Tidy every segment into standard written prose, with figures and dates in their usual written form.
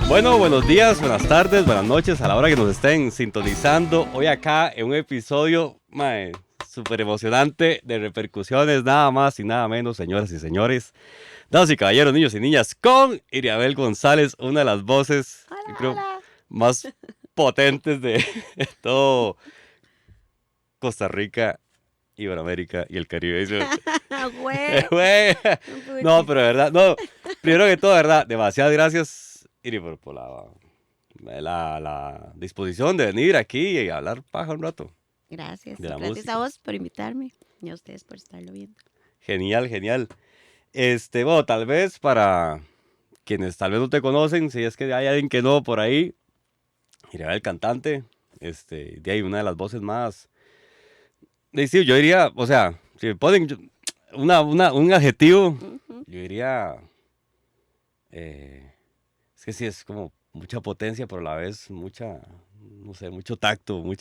Bueno, buenos días, buenas tardes, buenas noches a la hora que nos estén sintonizando. Hoy acá en un episodio súper emocionante de repercusiones, nada más y nada menos, señoras y señores, damas y caballeros, niños y niñas, con Iriabel González, una de las voces, Hola, yo creo, hola. más potentes de todo Costa Rica, Iberoamérica y el Caribe. Güey, Güey. No, puchis. pero de verdad, no, primero que todo, de verdad, demasiadas gracias, Iri, por la disposición de venir aquí y hablar paja un rato Gracias, de la gracias a música. vos por invitarme y a ustedes por estarlo viendo. Genial, genial. Bueno, tal vez para quienes tal vez no te conocen, si es que hay alguien que no por ahí, Iriabel, el cantante, de ahí una de las voces más, sí, yo diría, o sea, si me ponen un adjetivo, Ujú. yo diría, es que sí, es como mucha potencia, pero a la vez mucha, no sé, mucho tacto, o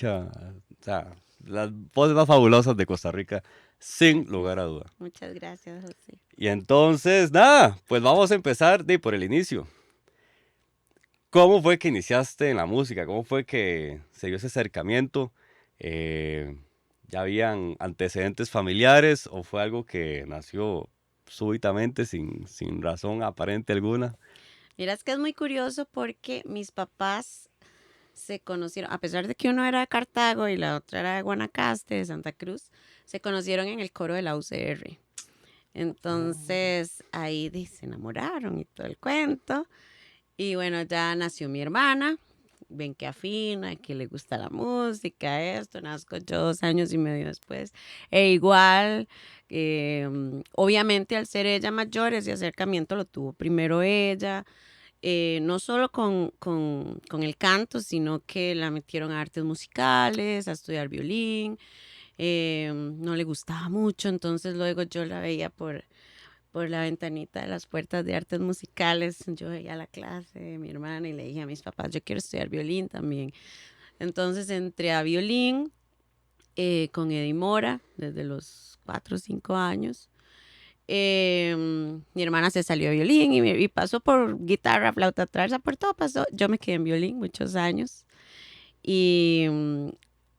sea, las voces más fabulosas de Costa Rica, sin Gracias. lugar a duda. Muchas gracias, José. Y entonces, nada, pues vamos a empezar por el inicio. ¿Cómo fue que iniciaste en la música? ¿Cómo fue que se dio ese acercamiento? Eh, ¿Ya habían antecedentes familiares o fue algo que nació súbitamente sin razón aparente alguna? Miras que es muy curioso porque mis papás se conocieron, a pesar de que uno era de Cartago y la otra era de Guanacaste, de Santa Cruz, se conocieron en el coro de la UCR. Entonces ahí se enamoraron y todo el cuento. Y bueno, ya nació mi hermana, ven que afina, que le gusta la música, esto, nazco yo 2 años y medio después. E igual, obviamente al ser ella mayor, ese acercamiento lo tuvo primero ella, no solo con el canto, sino que la metieron a artes musicales, a estudiar violín. No le gustaba mucho, entonces luego yo la veía por la ventanita de las puertas de artes musicales. Yo veía la clase de mi hermana y le dije a mis papás, yo quiero estudiar violín también. Entonces entré a violín con Eddie Mora desde los 4 o 5 años. Mi hermana se salió de violín y pasó por guitarra, flauta traversa, por todo pasó. Yo me quedé en violín muchos años. Y,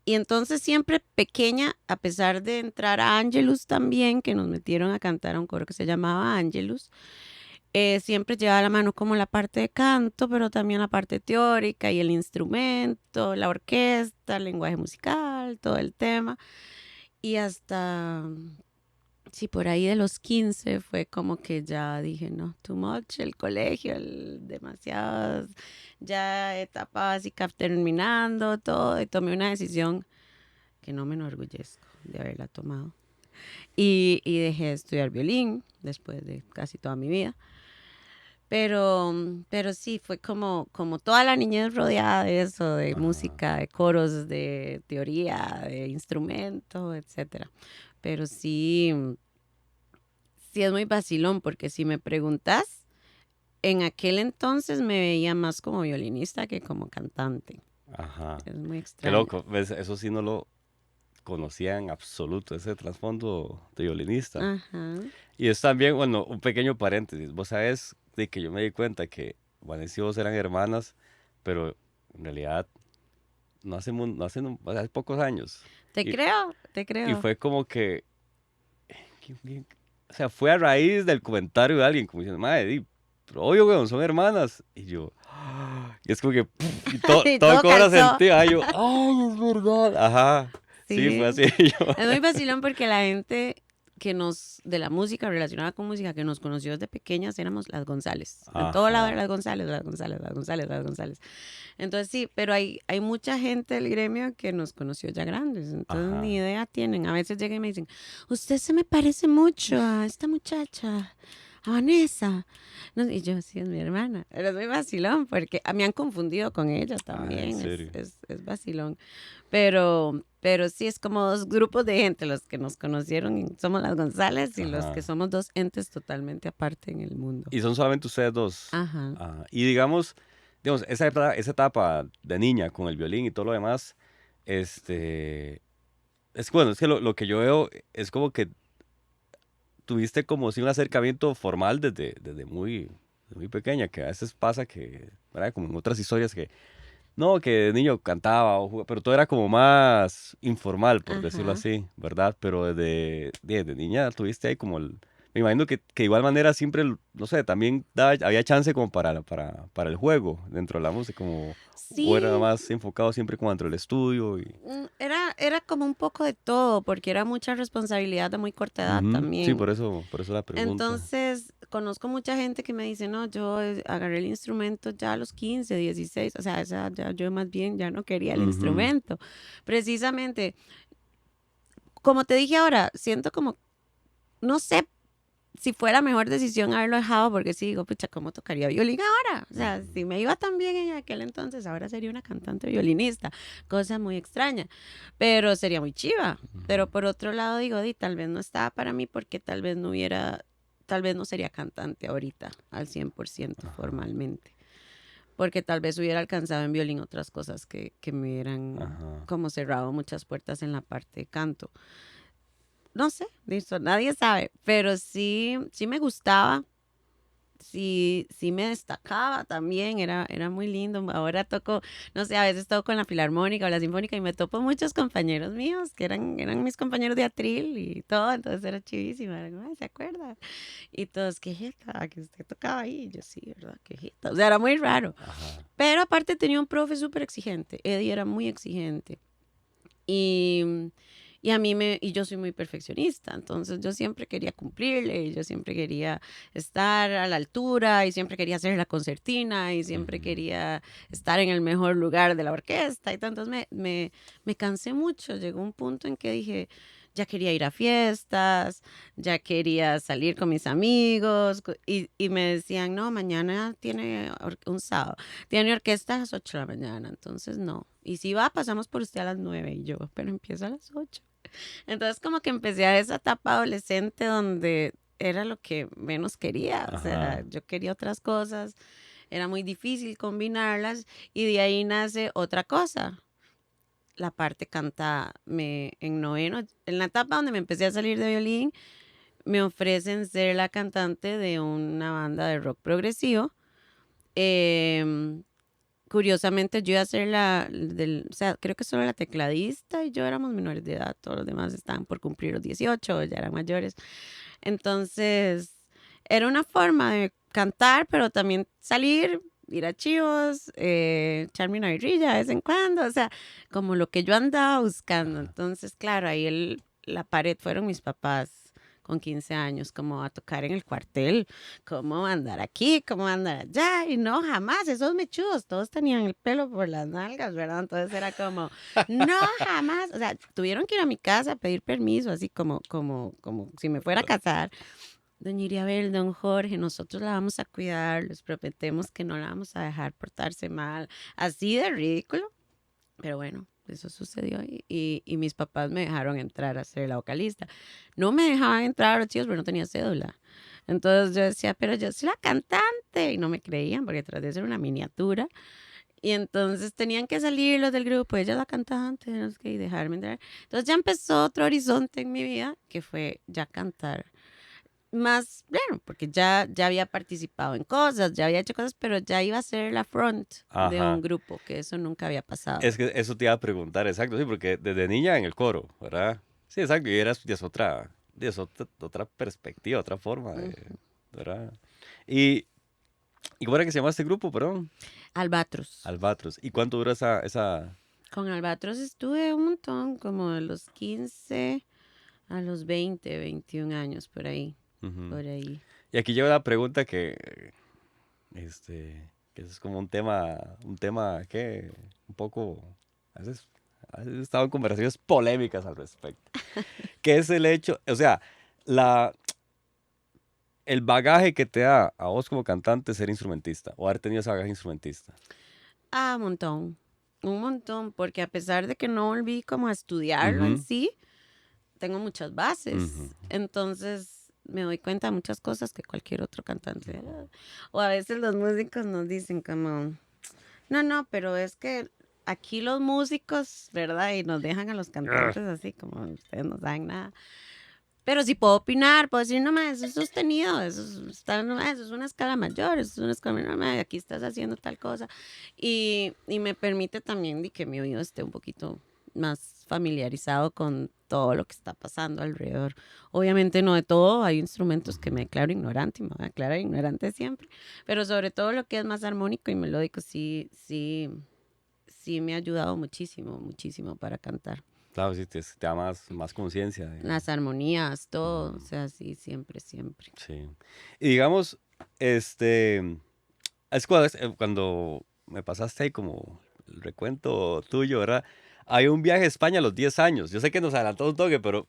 y entonces siempre pequeña, a pesar de entrar a Angelus también, que nos metieron a cantar a un coro que se llamaba Angelus, siempre llevaba la mano como la parte de canto, pero también la parte teórica y el instrumento, la orquesta, el lenguaje musical, todo el tema. Y hasta, sí, por ahí de los 15 fue como que ya dije, no, too much, el colegio, demasiadas, ya etapa básica terminando, todo, y tomé una decisión que no me enorgullezco de haberla tomado. Y dejé de estudiar violín después de casi toda mi vida. Pero sí, fue como toda la niñez rodeada de eso, de Ajá. música, de coros, de teoría, de instrumento, etcétera. Pero sí, sí es muy vacilón, porque si me preguntas, en aquel entonces me veía más como violinista que como cantante. Ajá. Es muy Qué extraño. loco, ¿ves? Eso sí no lo conocía en absoluto, ese trasfondo de violinista. Ajá. Y es también, bueno, un pequeño paréntesis. Vos sabés de que yo me di cuenta que Vanessa y vos eran hermanas, pero en realidad hace pocos años. Te Y, creo, te y creo. fue como o sea, fue a raíz del comentario de alguien, como diciendo, madre, pero obvio, weón, son hermanas. Y yo, y es como que, y Y todo todo cobra calzó. sentido. Ay, yo, ay, es verdad. Ajá, sí, fue Sí. así. Yo, Es muy vacilón porque la gente de la música, relacionada con música, que nos conoció desde pequeñas, éramos las González. En todo lado eran ajá, las González, las González, las González, las González. Entonces sí, pero hay mucha gente del gremio que nos conoció ya grandes, entonces ni ajá. idea tienen. A veces llegan y me dicen, usted se me parece mucho a esta muchacha, a Vanessa. No, y yo, sí, es mi hermana. Pero es muy vacilón porque me han confundido con ella Ah, en también, serio. es vacilón. Pero Pero sí, es como dos grupos de gente, los que nos conocieron somos las González y los que Ajá. somos dos entes totalmente aparte en el mundo. Y son solamente ustedes dos. Ajá. Y digamos, esa etapa de niña con el violín y todo lo demás, este, es que lo que yo veo es como que tuviste como si un acercamiento formal desde muy pequeña, que a veces pasa que, ¿verdad? Como en otras historias que, no, que de niño cantaba, pero todo era como más informal, por decirlo Ajá. así, ¿verdad? Pero desde niña tuviste ahí como me imagino que de igual manera siempre, no sé, también había chance como para el juego dentro de la música, como, o era Sí, más enfocado siempre como dentro del estudio y... era como un poco de todo, porque era mucha responsabilidad de muy corta edad Ujú. Sí, también. por eso la pregunta. Entonces, conozco mucha gente que me dice, no, yo agarré el instrumento ya a los 15, 16, o sea, yo más bien ya no quería el Ujú. instrumento. Precisamente, como te dije ahora, siento como, no sé si fue la mejor decisión haberlo dejado, porque sí digo, pucha, ¿cómo tocaría violín ahora? O sea, Ujú. si me iba tan bien en aquel entonces, ahora sería una cantante violinista, cosa muy extraña, pero sería muy chiva. Pero Ujú. por otro lado digo, di, tal vez no estaba para mí porque tal vez no sería cantante ahorita al 100% Ajá. formalmente, porque tal vez hubiera alcanzado en violín otras cosas que me hubieran Ajá. como cerrado muchas puertas en la parte de canto. No sé, listo, nadie sabe, pero sí, sí me gustaba, sí, sí me destacaba también, era muy lindo. Ahora toco, no sé, a veces toco con la filarmónica o la sinfónica y me topo muchos compañeros míos que eran mis compañeros de atril y todo, entonces era chivísima, era como, "Ay, ¿se acuerda?" Y todos, qué jeta, que usted tocaba ahí, y yo sí, ¿verdad? Qué jeta, o sea, era muy raro. Ajá. Pero aparte tenía un profe súper exigente, Eddie era muy exigente. Y, y yo soy muy perfeccionista, entonces yo siempre quería cumplirle, y yo siempre quería estar a la altura, y siempre quería hacer la concertina, y siempre Ujú. quería estar en el mejor lugar de la orquesta, y entonces me cansé mucho. Llegó un punto en que dije, ya quería ir a fiestas, ya quería salir con mis amigos, y me decían, no, mañana tiene un sábado. Tiene orquesta a las 8 de la mañana, entonces no. Y si va, pasamos por usted a las 9 y yo, pero empieza a las 8. Entonces como que empecé a esa etapa adolescente donde era lo que menos quería, o sea, Ajá. yo quería otras cosas, era muy difícil combinarlas y de ahí nace otra cosa, la parte cantada. En noveno, en la etapa donde me empecé a salir de violín, me ofrecen ser la cantante de una banda de rock progresivo. em, Curiosamente, yo iba a ser o sea, creo que solo la tecladista y yo éramos menores de edad, todos los demás estaban por cumplir los 18, ya eran mayores. Entonces, era una forma de cantar, pero también salir, ir a chivos, echarme una birrilla de vez en cuando, o sea, como lo que yo andaba buscando. Ajá. Entonces, claro, la pared fueron mis papás con 15 años, como a tocar en el cuartel, cómo andar aquí, cómo andar allá, y no, jamás, esos mechudos, todos tenían el pelo por las nalgas, ¿verdad? Entonces era como, no, jamás, o sea, tuvieron que ir a mi casa a pedir permiso, así como si me fuera a casar. Doña Iriabel, don Jorge, nosotros la vamos a cuidar, les prometemos que no la vamos a dejar portarse mal, así de ridículo, pero bueno, eso sucedió y mis papás me dejaron entrar a ser la vocalista. No me dejaban entrar a los chicos porque no tenía cédula. Entonces yo decía, pero yo soy la cantante. Y no me creían porque tras de ser una miniatura. Y entonces tenían que salir los del grupo, ella es la cantante, no sé qué, y dejarme entrar. Entonces ya empezó otro horizonte en mi vida, que fue ya cantar. Más, bueno, porque ya había participado en cosas, ya había hecho cosas, pero ya iba a ser la front de un Ajá. grupo, que eso nunca había Es pasado. que eso te iba a preguntar, exacto, sí, porque desde niña en el coro, ¿verdad? Sí, exacto, y es otra perspectiva, otra forma Ujú. ¿verdad? Y, ¿y cómo era que se llama este grupo, perdón? Albatros. Albatros. ¿Y cuánto dura esa? Con Albatros estuve un montón, como de los 15 a los 20, 21 años, por ahí, Ujú. por ahí. Y aquí lleva la pregunta que es como un tema que un poco, a veces, a veces he estado en conversaciones polémicas al respecto. ¿Qué es el hecho? O sea, la, el bagaje que te da a vos como cantante ser instrumentista o haber tenido ese bagaje instrumentista. Ah, un montón. un montón, porque a pesar de que no volví como a estudiarlo en Ujú, sí, tengo muchas ujú. bases. Entonces me doy cuenta de muchas cosas que cualquier otro cantante. O a veces los músicos nos dicen como, no, no, pero es que aquí los músicos, ¿verdad? Y nos dejan a los Ah, cantantes así como ustedes no saben nada. Pero sí puedo opinar, puedo decir, no, ma, eso es sostenido, no, ma, eso es una escala mayor, eso es una escala menor, ma, aquí estás haciendo tal cosa. Y me permite también de que mi oído esté un poquito más familiarizado con todo lo que está pasando alrededor. Obviamente no de todo, hay instrumentos que me ujú. declaro ignorante y me voy a declarar ignorante siempre, pero sobre todo lo que es más armónico y melódico, sí, sí, sí me ha ayudado muchísimo, muchísimo para cantar. Claro, sí, te da más conciencia. Las armonías, todo, o Ujú, sea, sí, siempre, siempre. sí. Y digamos, este, es cuando me pasaste ahí como el recuento tuyo, ¿verdad? Hay un viaje a España a los 10 años. Yo sé que nos adelantó un toque, pero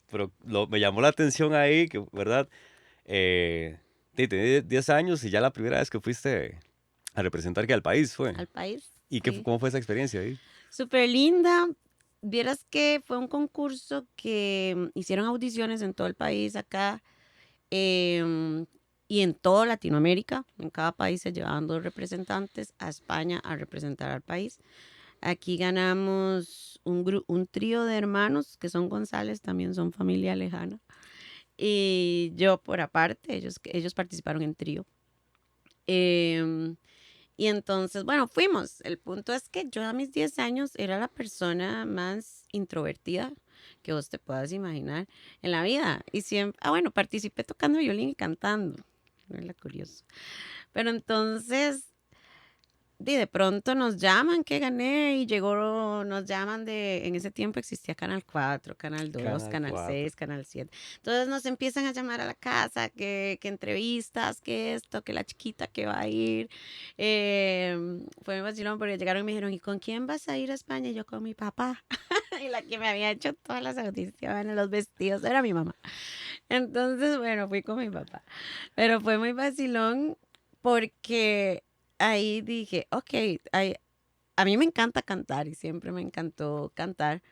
me llamó la atención ahí, que, ¿verdad? Sí, tenés 10 años y ya la primera vez que fuiste a representar que al país fue. Al país, ¿Y sí. cómo fue esa experiencia ahí? Súper linda. Vieras que fue un concurso que hicieron audiciones en todo el país acá em, y en toda Latinoamérica. En cada país se llevaban dos representantes a España a representar al país. Aquí ganamos un trío de hermanos que son González, también son familia lejana. Y yo por aparte, ellos participaron en trío. Em, Y entonces, bueno, fuimos. El punto es que yo a mis 10 años era la persona más introvertida que vos te puedas imaginar en la vida. Y siempre, bueno, participé tocando violín y cantando. Era curioso. Pero entonces de pronto nos llaman que gané y llegó, nos llaman en ese tiempo existía Canal 4, Canal 2, Canal Canal 4. 6, Canal 7. Entonces nos empiezan a llamar a la casa, que entrevistas, que esto, que la chiquita que va a ir. Fue muy vacilón porque llegaron y me dijeron, ¿y con quién vas a ir a España? Y yo con mi papá. Y la que me había hecho todas las audiciones, los vestidos, era mi mamá. Entonces, bueno, fui con mi papá. Pero fue muy vacilón porque ahí dije, ok, a mí me encanta cantar y siempre me encantó cantar,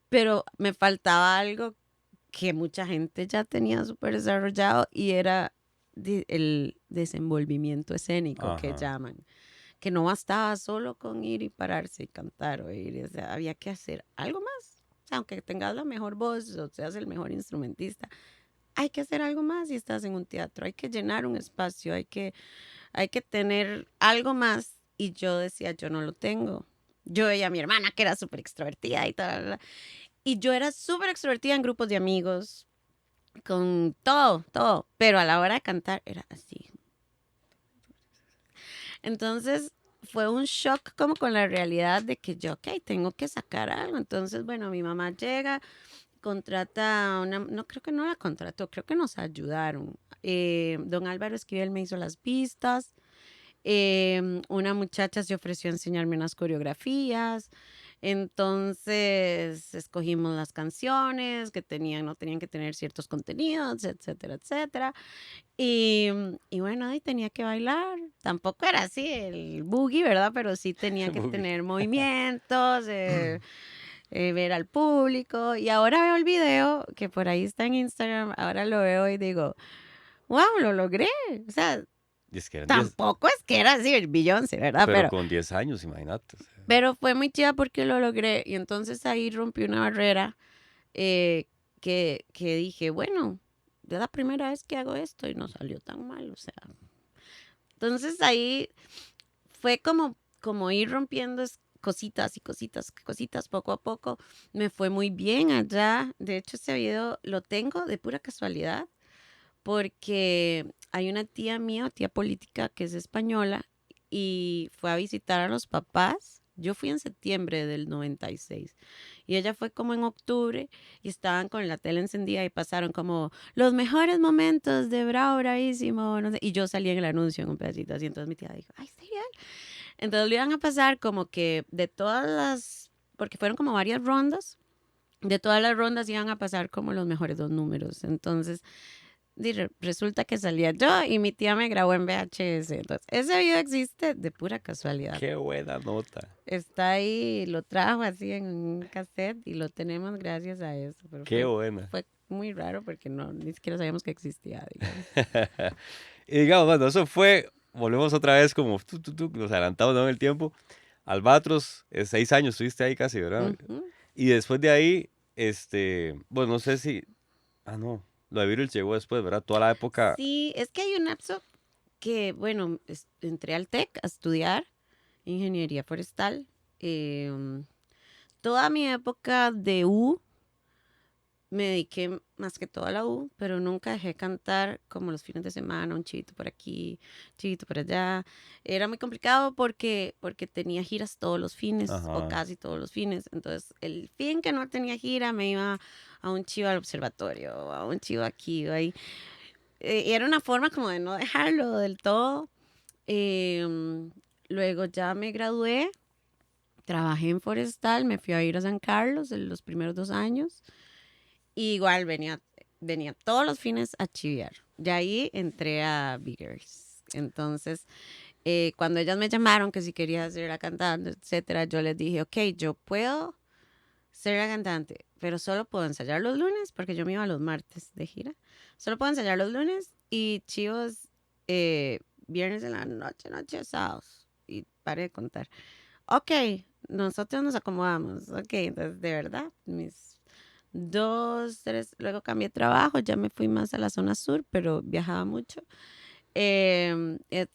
pero me faltaba algo que mucha gente ya tenía súper desarrollado y era el desenvolvimiento escénico que Ajá. llaman, que no bastaba solo con ir y pararse y cantar o ir, o sea, había que hacer algo más. O sea, aunque tengas la mejor voz o seas el mejor instrumentista, hay que hacer algo más si estás en un teatro, hay que llenar un espacio, hay que tener algo más. Y yo decía, yo no lo tengo. Yo veía a mi hermana que era súper extrovertida y tal. Y yo era súper extrovertida en grupos de amigos, con todo, todo. Pero a la hora de cantar era así. Entonces fue un shock como con la realidad de que yo, ok, tengo que sacar algo. Entonces, bueno, mi mamá llega, contrata una, no creo que no la contrató, creo que nos ayudaron. Don Álvaro Esquivel me hizo las pistas. Una muchacha se ofreció a enseñarme unas coreografías. Entonces escogimos las canciones que tenían, no tenían que tener ciertos contenidos, etcétera, etcétera. Y bueno, ahí tenía que bailar. Tampoco era así el boogie, ¿verdad? Pero sí tenía que Boogie. tener movimientos, ver al público. Y ahora veo el video, que por ahí está en Instagram, ahora lo veo y digo, wow, lo logré. O sea, Y es que eran 10, tampoco es que era así el Beyoncé, ¿verdad? pero con 10 años, imagínate. O sea, Pero fue muy chida porque lo logré. Y entonces ahí rompí una barrera eh, que dije, bueno, es la primera vez que hago esto y no salió tan mal. O sea, entonces ahí fue como ir rompiendo cositas y cositas, cositas poco a poco. Me fue muy bien allá. De hecho, ese video lo tengo de pura casualidad porque hay una tía mía, tía política, que es española y fue a visitar a los papás. Yo fui en septiembre del 96 y ella fue como en octubre y estaban con la tele encendida y pasaron como los mejores momentos de Bravo, bravísimo, no sé, y yo salí en el anuncio en un pedacito así, entonces mi tía dijo, ay, está bien. Entonces le iban a pasar como que de todas las, porque fueron como varias rondas, de todas las rondas iban a pasar como los mejores dos números. Entonces resulta que salía yo y mi tía me grabó en VHS. Entonces, ese video existe de pura casualidad. Qué buena nota. Está ahí, lo trajo así en un cassette y lo tenemos gracias a eso. Pero Qué buena. fue muy raro porque no, ni siquiera sabíamos que existía, digamos. Y digamos, bueno, eso fue, volvemos otra vez como, nos adelantamos, ¿no? En el tiempo. Albatros, 6 años estuviste ahí casi, ¿verdad? Ujú. Y después de ahí, bueno, no sé si, no, lo de Beatles llegó después, ¿verdad? Toda la época, Sí, es que hay un lapso que, bueno, entré al TEC a estudiar ingeniería forestal. em, Toda mi época de U me dediqué más que todo a la U, pero nunca dejé cantar como los fines de semana, un chivito por aquí, chivito por allá. Era muy complicado porque tenía giras todos los fines o ajá, casi todos los fines. Entonces, el fin que no tenía gira me iba a un chivo al observatorio, a un chivo aquí o ahí. Y era una forma como de no dejarlo del todo. Em, Luego ya me gradué, trabajé en Forestal, me fui a ir a San Carlos en los primeros 2 años. Y igual venía todos los fines a chiviar. De ahí entré a Biggers. Entonces, cuando ellas me llamaron que si quería ser la cantante, etcétera, yo les dije, ok, yo puedo ser la cantante, pero solo puedo ensayar los lunes, porque yo me iba los martes de gira. Solo puedo ensayar los lunes y chivos viernes en la noche, noche, sábados. Y paré de contar. Ok, nosotros nos acomodamos. Ok, entonces de verdad, mis 2, 3, luego cambié de trabajo, ya me fui más a la zona sur, pero viajaba mucho.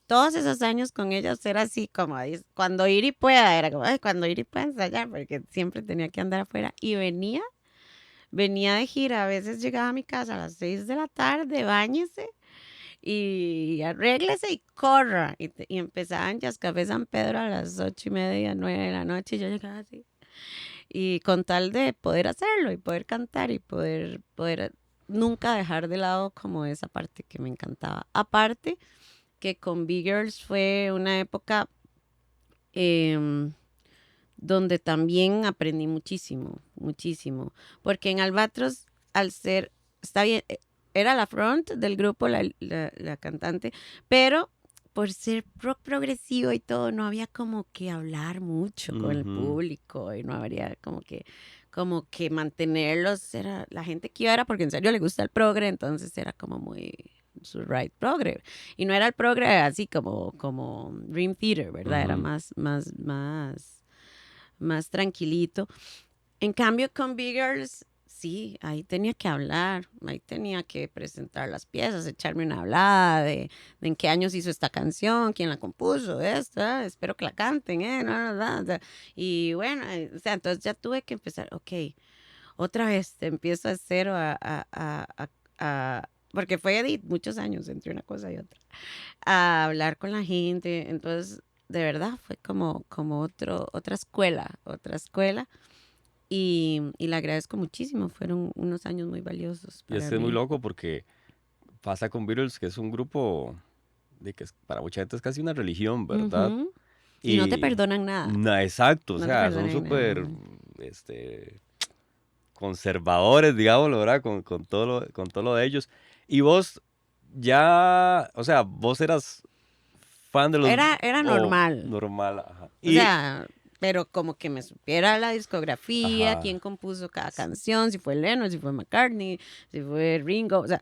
Todos esos años con ellos era así como cuando ir y pueda, era como, "Ay, cuando ir y pueda ensayar", porque siempre tenía que andar afuera. Y venía de gira, a veces llegaba a mi casa a las 6 de la tarde, báñese y arréglese y corra. Y empezaban Café San Pedro a las 8:30, 9 de la noche, y yo llegaba así. Y con tal de poder hacerlo y poder cantar y poder nunca dejar de lado como esa parte que me encantaba. Aparte que con B-Girls fue una época em, donde también aprendí muchísimo, muchísimo. Porque en Albatros, al ser, está bien, era la front del grupo, la cantante, pero por ser rock progresivo y todo, no había como que hablar mucho con el ujú, público y no habría como que mantenerlos, era la gente que iba era porque en serio le gusta el progre, entonces era como muy su right progre. Y no era el progre así como Dream Theater, ¿verdad? Era ujú. más tranquilito. En cambio, con Big Girls, sí, ahí tenía que hablar, ahí tenía que presentar las piezas, echarme una hablada de en qué años hizo esta canción, quién la compuso, esta, espero que la canten, no, no, no, o sea, y bueno, o sea, entonces ya tuve que empezar, ok, otra vez te empiezo de cero porque fue Edith muchos años entre una cosa y otra, a hablar con la gente, entonces de verdad fue como otra escuela y le agradezco muchísimo, fueron unos años muy valiosos Y para es muy mí. loco porque pasa con Beatles, que es un grupo de que para mucha gente es casi una religión, ¿verdad? Ujú. Y no te Y, perdonan nada, exacto, o no te sea, son perdonan súper, nada. conservadores, digamos, ¿verdad? Con todo lo de ellos. Y vos ya, o sea, vos eras fan de los, Era o normal, normal, ajá. o sea, pero como que me supiera la discografía, Ajá, quién compuso cada canción, si fue Lennon, si fue McCartney, si fue Ringo, o sea,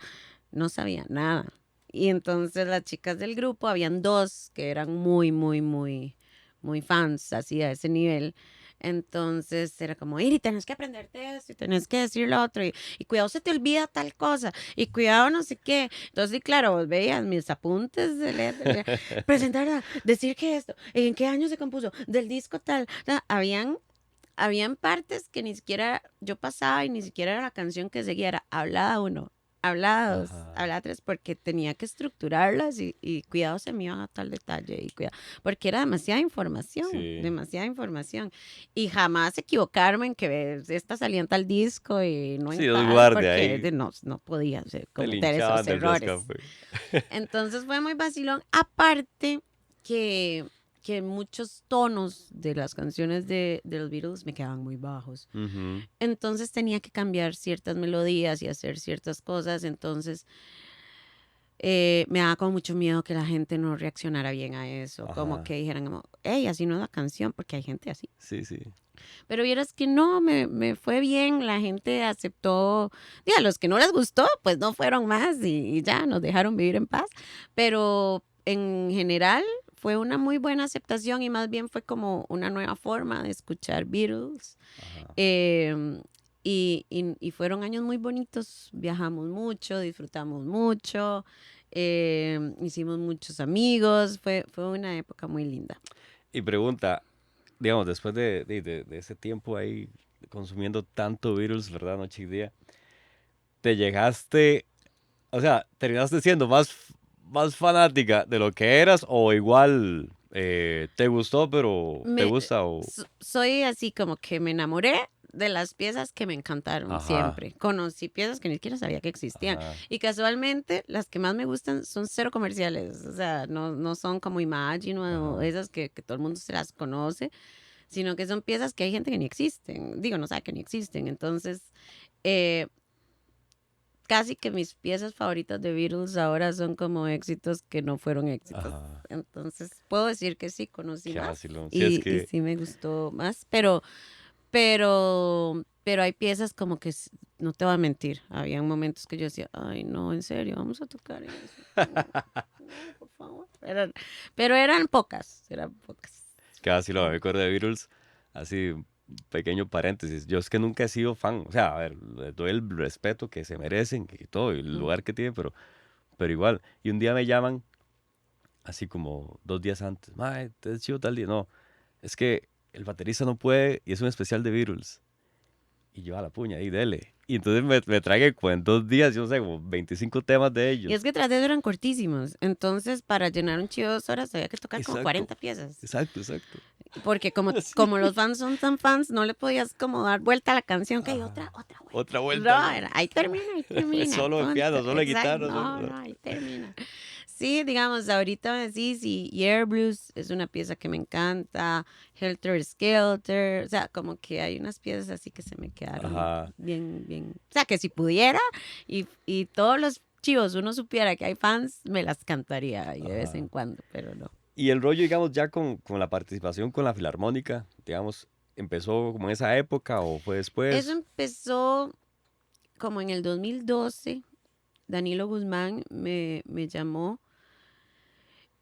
no sabía nada. Y entonces las chicas del grupo, habían dos que eran muy, muy, muy, muy fans, así a ese nivel. Entonces era como, Iri, tenés que aprenderte esto y tenés que decir lo otro. Y cuidado, se te olvida tal cosa. Y cuidado, no sé qué. Entonces, sí, claro, vos veías mis apuntes de letra. Presentar, decir que esto, en qué año se compuso, del disco tal. O sea, habían partes que ni siquiera yo pasaba y ni siquiera era la canción que seguía, era hablada uno, hablada dos, ajá, hablada tres, porque tenía que estructurarlas y cuidado se me iba a tal detalle y cuidado, porque era demasiada información, sí. demasiada información. Y jamás equivocarme en que esta salía en tal disco y no en Sí, Dios tal, guarde porque ahí, no podía te cometer esos linchaban del errores. descafé. Entonces fue muy vacilón. Aparte que, que muchos tonos de las canciones de los Beatles me quedaban muy bajos. Ujú, Entonces tenía que cambiar ciertas melodías y hacer ciertas cosas. Entonces Me daba como mucho miedo que la gente no reaccionara bien a eso, como Ajá. que dijeran como, hey, así no es la canción, porque hay gente así. Sí, sí. Pero vieras que no, me fue bien, la gente aceptó, y a los que no les gustó, pues no fueron más y ya nos dejaron vivir en paz, pero en general fue una muy buena aceptación y más bien fue como una nueva forma de escuchar Beatles. Ajá. em, y fueron años muy bonitos, viajamos mucho, disfrutamos mucho, hicimos muchos amigos, fue una época muy linda. Y pregunta, digamos, después de ese tiempo ahí consumiendo tanto Beatles, ¿verdad? Noche y día, ¿te llegaste, o sea, terminaste siendo más fanática de lo que eras o igual te gustó, pero te Me, gusta o... soy así como que me enamoré de las piezas que me encantaron Ajá, siempre. Conocí piezas que ni siquiera sabía que existían. ajá, Y casualmente las que más me gustan son cero comerciales. O sea, no son como Imagine o ajá, esas que todo el mundo se las conoce, sino que son piezas que hay gente que ni existen. Digo, no sabe que ni existen. Entonces, eh, casi que mis piezas favoritas de Beatles ahora son como éxitos que no fueron éxitos. ajá. Entonces, puedo decir que sí, conocí Qué más vacilón. Sí, es y que... sí me gustó más, pero hay piezas como que, no te voy a mentir, había momentos que yo decía, ay, no, en serio, vamos a tocar eso. No, no, por favor. Pero eran pocas. Qué vacilón, me acuerdo de Beatles, así, un pequeño paréntesis. Yo es que nunca he sido fan, o sea, a ver, les doy el respeto que se merecen y todo, y el Mm. lugar que tienen, pero igual. Y un día me llaman, así como 2 días antes, mae, te es chido tal día. No, es que el baterista no puede y es un especial de Beatles. Y yo a la puña, y dele. Y entonces me tragué como en 2 días, yo no sé, como 25 temas de Y es ellos. que tras de eso eran cortísimos, entonces para llenar un chivo de 2 horas había que tocar como Exacto, 40 piezas. exacto, exacto. Porque Así. como los fans son tan fans, no le podías como dar vuelta a la canción, que hay Ajá. otra vuelta. Otra vuelta, No, no. ahí termina, Solo de punto. piano, solo de Exacto, guitarra, solo. No. ahí termina. Sí, digamos, ahorita me decís, y Air Blues es una pieza que me encanta, Helter Skelter, o sea, como que hay unas piezas así que se me quedaron Ajá. bien, bien. O sea, que si pudiera y todos los chivos uno supiera que hay fans, me las cantaría ahí de vez en Ajá. cuando, pero no. Y el rollo, digamos, ya con la participación con la Filarmónica, digamos, ¿empezó como en esa época o fue Eso después? empezó como en el 2012. Danilo Guzmán me llamó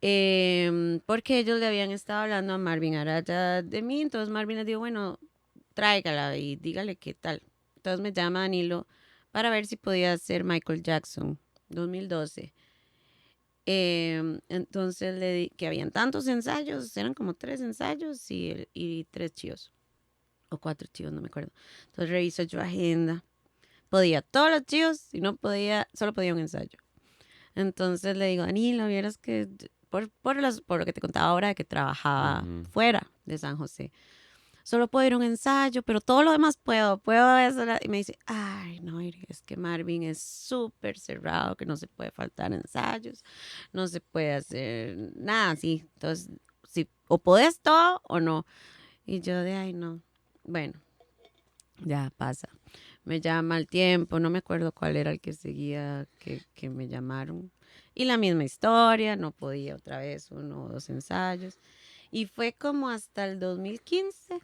porque ellos le habían estado hablando a Marvin Araya de mí, entonces Marvin les dijo, bueno, tráigala y dígale qué tal. Entonces me llama Danilo para ver si podía hacer Michael Jackson, 2012. Entonces le di que habían tantos ensayos, eran como 3 ensayos y 3 chivos, o 4 chivos, no me acuerdo. Entonces reviso yo agenda, podía todos los chivos y no podía, solo podía un ensayo. Entonces le digo, Danilo, vieras que por lo que te contaba ahora de que trabajaba Ujú. fuera de San José, solo puedo ir a un ensayo, pero todo lo demás puedo eso. Y me dice, ay, no, Iri, es que Marvin es súper cerrado, que no se puede faltar ensayos, no se puede hacer nada así. Entonces, si, o podés todo o no. Y yo de, ay, no. Bueno, ya pasa. Me llama al tiempo, no me acuerdo cuál era el que seguía que me llamaron. Y la misma historia, no podía otra vez 1 o 2 ensayos. Y fue como hasta el 2015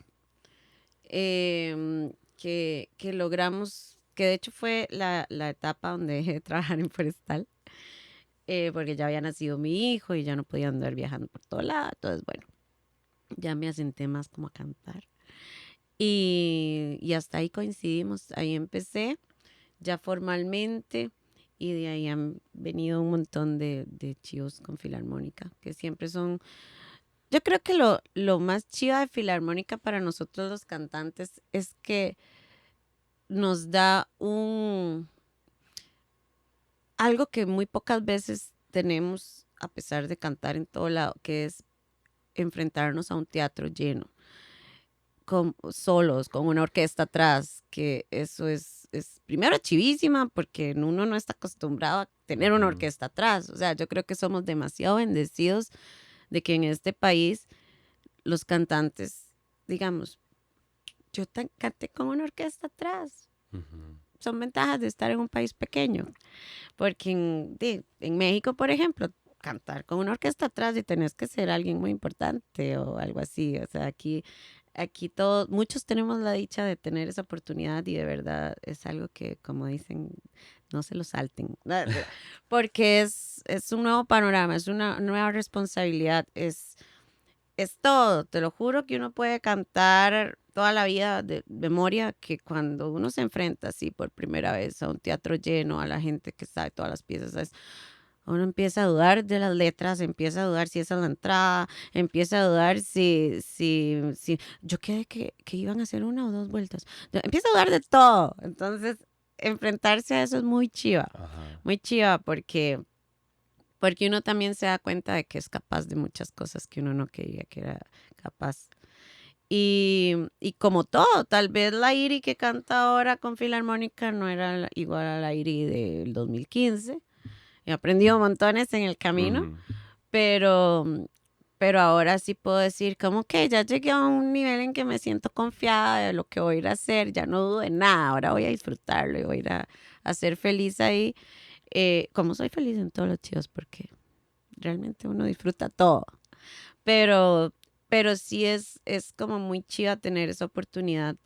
que logramos, que de hecho fue la etapa donde dejé de trabajar en Forestal, porque ya había nacido mi hijo y ya no podía andar viajando por todo lado. Entonces, bueno, ya me asenté más como a cantar. Y hasta ahí coincidimos, ahí empecé ya formalmente y de ahí han venido un montón de chivos con Filarmónica, que siempre son, yo creo que lo más chiva de Filarmónica para nosotros los cantantes es que nos da algo que muy pocas veces tenemos a pesar de cantar en todo lado, que es enfrentarnos a un teatro lleno, con solos, con una orquesta atrás, que eso es primero chivísima porque uno no está acostumbrado a tener una Ujú. orquesta atrás. O sea, yo creo que somos demasiado bendecidos de que en este país los cantantes, digamos, yo canté con una orquesta atrás. Ujú. Son ventajas de estar en un país pequeño. Porque en México, por ejemplo, cantar con una orquesta atrás y tenés que ser alguien muy importante o algo así. O sea, aquí todos, muchos tenemos la dicha de tener esa oportunidad y de verdad es algo que, como dicen, no se lo salten. Porque es un nuevo panorama, es una nueva responsabilidad, es todo. Te lo juro que uno puede cantar toda la vida de memoria, que cuando uno se enfrenta así por primera vez a un teatro lleno, a la gente que sabe todas las piezas, ¿sabes? Uno empieza a dudar de las letras, empieza a dudar si esa es la entrada, empieza a dudar si yo quedé que iban a hacer una o dos vueltas. Empieza a dudar de todo. Entonces, enfrentarse a eso es Ajá. muy chiva porque uno también se da cuenta de que es capaz de muchas cosas que uno no creía que era capaz. Y como todo, tal vez la Iri que canta ahora con Filarmónica no era igual a la Iri del 2015. He aprendido montones en el camino, Ujú. pero, pero ahora sí puedo decir como que ya llegué a un nivel en que me siento confiada de lo que voy a ir a hacer, ya no dudo de nada, ahora voy a disfrutarlo y voy a ir a ser feliz ahí, como soy feliz en todos los chivos, porque realmente uno disfruta todo, pero, pero sí es como muy chiva tener esa oportunidad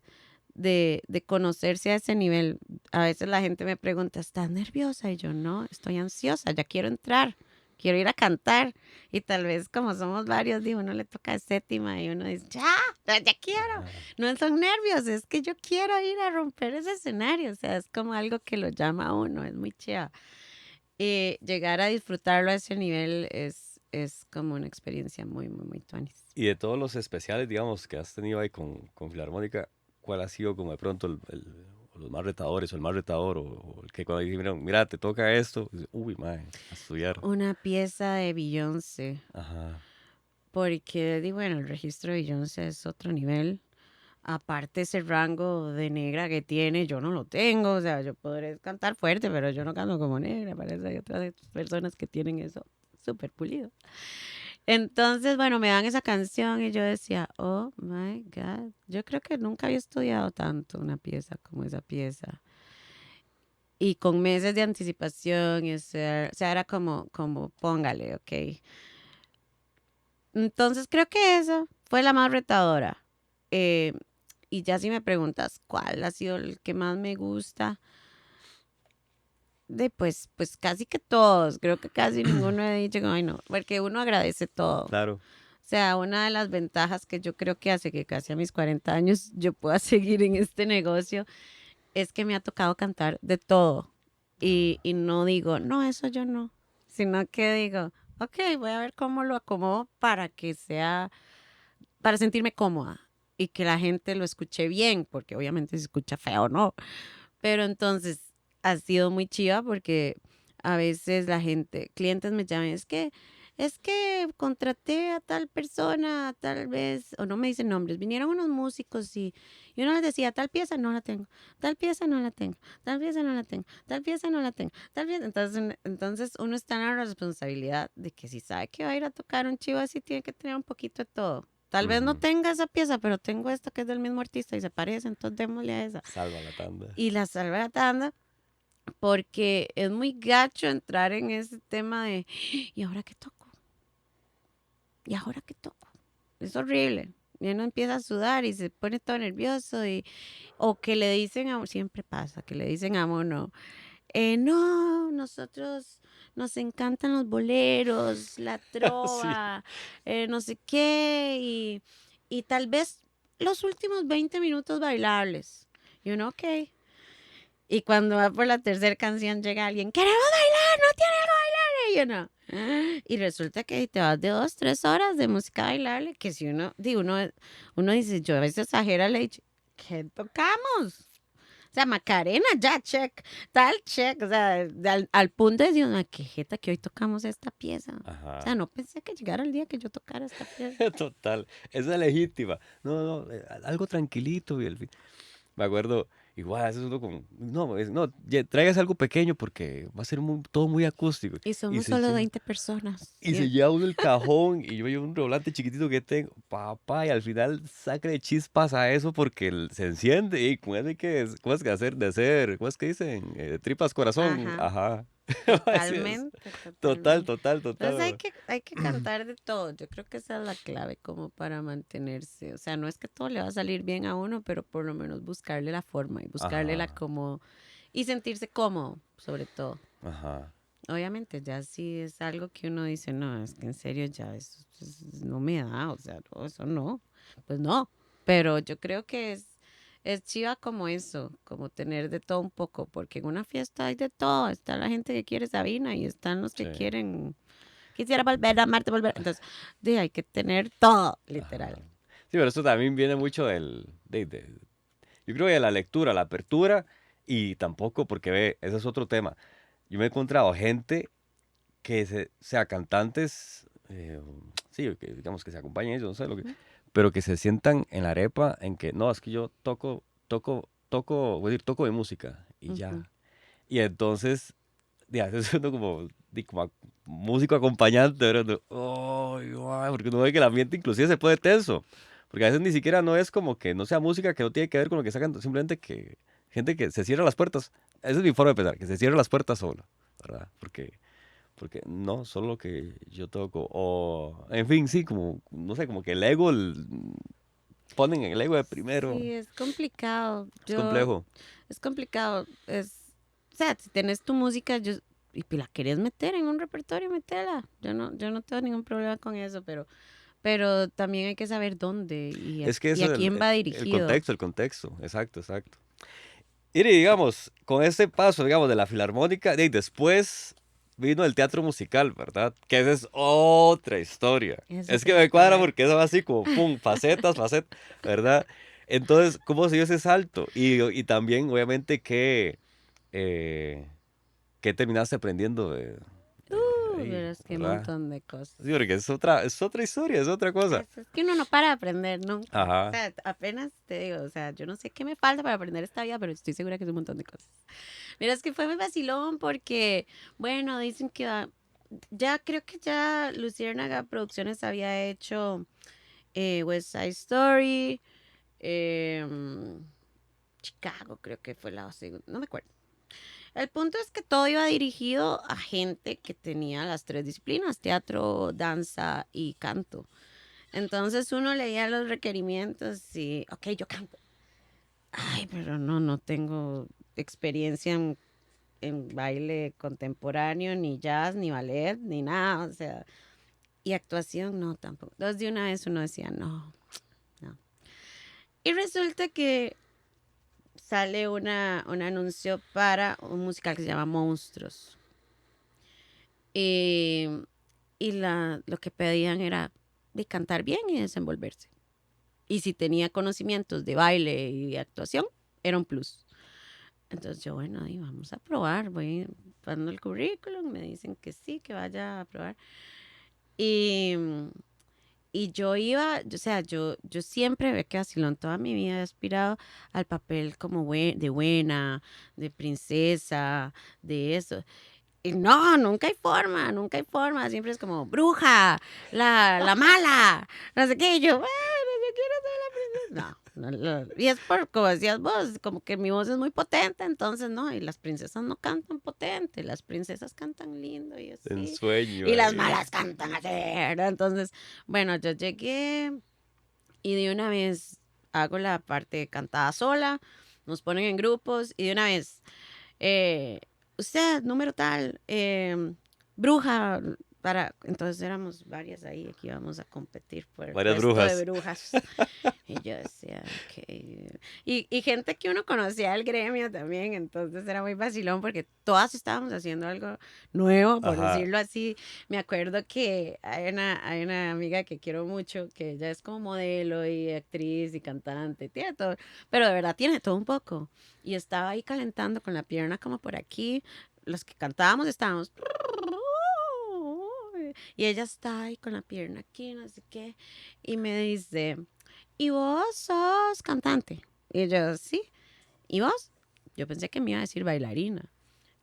de conocerse a ese nivel. A veces la gente me pregunta, ¿estás nerviosa? Y yo no, estoy ansiosa, ya quiero entrar, quiero ir a cantar. Y tal vez como somos varios, digo, uno le toca séptima y uno dice, ya quiero. Ajá. No son nervios, es que yo quiero ir a romper ese escenario. O sea, es como algo que lo llama a uno, es muy chido. Y llegar a disfrutarlo a ese nivel es como una experiencia muy, muy, muy tuanis. Y de todos los especiales, digamos, que has tenido ahí con Filarmónica, ¿cuál ha sido como de pronto o los más retadores o el más retador o el que cuando dijeron, mira, te toca esto, dices, uy, mae, a estudiar? Una pieza de Beyoncé. Ajá. Porque, bueno, el registro de Beyoncé es otro nivel. Aparte ese rango de negra que tiene, yo no lo tengo. O sea, yo podré cantar fuerte, pero yo no canto como negra. Parece que hay otras personas que tienen eso súper pulido. Entonces, bueno, me dan esa canción y yo decía, oh my God, yo creo que nunca había estudiado tanto una pieza como esa pieza. Y con meses de anticipación, o sea, era como, póngale, ok. Entonces creo que esa fue la más retadora. Eh, y ya si me preguntas cuál ha sido el que más me gusta, pues casi que todos, creo que casi ninguno he dicho, ay no, porque uno agradece todo. Claro. O sea, una de las ventajas que yo creo que hace que casi a mis 40 años yo pueda seguir en este negocio es que me ha tocado cantar de todo. Y no digo, no, eso yo no, sino que digo, ok, voy a ver cómo lo acomodo para que sea para sentirme cómoda y que la gente lo escuche bien, porque obviamente se escucha feo, ¿no? Pero entonces ha sido muy chiva porque a veces la gente, clientes me llaman, es que contraté a tal persona, tal vez, o no me dicen nombres, vinieron unos músicos y uno les decía, tal pieza no la tengo, tal pieza no la tengo, tal pieza no la tengo, tal pieza no la tengo, tal pieza. Entonces uno está en la responsabilidad de que si sabe que va a ir a tocar un chivo así, tiene que tener un poquito de todo. Tal vez no Ujú. tenga esa pieza, pero tengo esta que es del mismo artista y se parece, entonces démosle a esa. Salva la tanda. Y la salva la tanda porque es muy gacho entrar en ese tema de, ¿y ahora qué toco? ¿Y ahora qué toco? Es horrible. Y uno empieza a sudar y se pone todo nervioso o que le dicen siempre pasa, que le dicen a uno, no, nosotros nos encantan los boleros, la Sí. trova, no sé qué, y tal vez los últimos 20 minutos bailables. Y uno, ok. Y cuando va por la tercera canción llega alguien, queremos bailar, no tiene algo bailable. Y uno, y resulta que te vas de 2, 3 horas de música bailable, que si uno dice, yo a veces exagero, le he dicho, ¿qué tocamos? O sea, Macarena, ya, check, tal, check, o sea, al punto de decir, "Ay, qué jeta que hoy tocamos esta pieza. O sea, Ajá. no pensé que llegara el día que yo tocara esta pieza. Total. Esa es legítima. No, no, algo tranquilito. Me acuerdo, igual, eso es uno como, no, no, tráigase algo pequeño porque va a ser todo muy acústico. Y Y somos se solo lleva, 20 personas. y se lleva uno el cajón y yo llevo un revolante chiquitito que tengo, papá, y al final saca de chispas a eso porque se enciende y con eso hay que, ¿cómo es que hacer, de hacer, cómo es que dicen? Tripas corazón, Ajá. ajá. Así es. Totalmente, Total, totalmente. total, total, Entonces ¿verdad? hay que cantar de todo. Yo creo que esa es la clave como para mantenerse. O sea, no es que todo le va a salir bien a uno, pero por lo menos buscarle la forma y buscarle la Ajá, como y sentirse cómodo, sobre todo. ajá. Obviamente, ya si es algo que uno dice, no, es que en serio ya eso, no me da, o sea, no, eso no, pues no. Pero yo creo que es chiva como eso, como tener de todo un poco, porque en una fiesta hay de todo. Está la gente que quiere Sabina y están los Sí, que quieren, quisiera volver a amarte, volver. Entonces, hay que tener todo, literal. ajá. Sí, pero eso también viene mucho yo creo que de la lectura, la apertura y tampoco porque ve, ese es otro tema. Yo me he encontrado gente que sea cantantes, sí, que digamos que se acompañen ellos, no sé lo que, Ujú, pero que se sientan en la arepa en que, no, es que yo voy a decir, toco de música y ujú. ya. Y entonces, ya, eso es uno como, como músico acompañante, pero ay, guay, porque uno ve que el ambiente inclusive se pone tenso, porque a veces ni siquiera no es como que no sea música que no tiene que ver con lo que sacan, simplemente que gente que se cierra las puertas, ese es mi forma de pensar, que se cierra las puertas solo, ¿verdad? Porque no, solo lo que yo toco. O, en fin, sí, como, no sé, como que el ego, ponen el ego de primero. Sí, es complicado. Es complejo. Es complicado. O sea, si tenés tu música, y la querés meter en un repertorio, metela. Yo no tengo ningún problema con eso, pero también hay que saber dónde Es que y a eso es quién va el dirigido. contexto, el contexto. Exacto, exacto. Y digamos, con este paso, digamos, de la filarmónica, después vino el teatro musical, ¿verdad? Que esa es otra historia. Es Es que otra me cuadra historia. porque eso va así como, pum, facetas, facetas, ¿verdad? Entonces, ¿cómo se dio ese salto? Y también, obviamente, eh, ¿qué terminaste aprendiendo de ahí, Verás qué verdad? montón de cosas. Sí, porque es otra historia, es otra cosa. Es que uno no para de aprender nunca. O Ajá. sea, apenas te digo, o sea, yo no sé qué me falta para aprender esta vida, pero estoy segura que es un montón de cosas. Mira, es que fue muy vacilón porque, bueno, dicen que ya creo que ya Luciérnaga Producciones había hecho West Side Story, em, Chicago creo que fue la segunda, no me acuerdo. El punto es que todo iba dirigido a gente que tenía las tres disciplinas, teatro, danza y canto. Entonces uno leía los requerimientos y, ok, yo canto. Ay, pero no tengo experiencia en baile contemporáneo, ni jazz, ni ballet, ni nada. O sea, y actuación no tampoco. Entonces de una vez uno decía, no, no. Y resulta que sale un anuncio para un musical que se llama Monstruos. Y, lo que pedían era de cantar bien y desenvolverse. Y si tenía conocimientos de baile y de actuación, era un plus. Entonces yo, bueno, ahí vamos a probar. Voy dando el currículum, me dicen que sí, que vaya a probar. Y, y yo iba, o sea, yo siempre, ve que vacilón, toda mi vida he aspirado al papel como de buena, de princesa, de eso. Y no, nunca hay forma, nunca hay forma. Siempre es como bruja, la mala, no sé qué. Y yo, bueno, yo quiero ser la princesa. No, y es por, como decías vos, como que mi voz es muy potente, entonces no. Y las princesas no cantan potente, las princesas cantan lindo y En así. sueño Y las ahí. malas cantan así, ¿verdad? Entonces, bueno, yo llegué y de una vez hago la parte cantada sola, nos ponen en grupos y de una vez eh, usted, número tal, bruja, entonces éramos varias ahí que íbamos a competir por el Varias puesto de brujas. brujas. Y yo decía, ok. Y gente que uno conocía del gremio también, entonces era muy vacilón porque todas estábamos haciendo algo nuevo, por Ajá. decirlo así. Me acuerdo que hay una amiga que quiero mucho, que ella es como modelo y actriz y cantante, tiene todo, pero de verdad tiene todo un poco. Y estaba ahí calentando con la pierna como por aquí. Los que cantábamos estábamos. Y ella está ahí con la pierna aquí, no sé qué. Y me dice, ¿y vos sos cantante? Y yo, sí. ¿Y vos? Yo pensé que me iba a decir bailarina.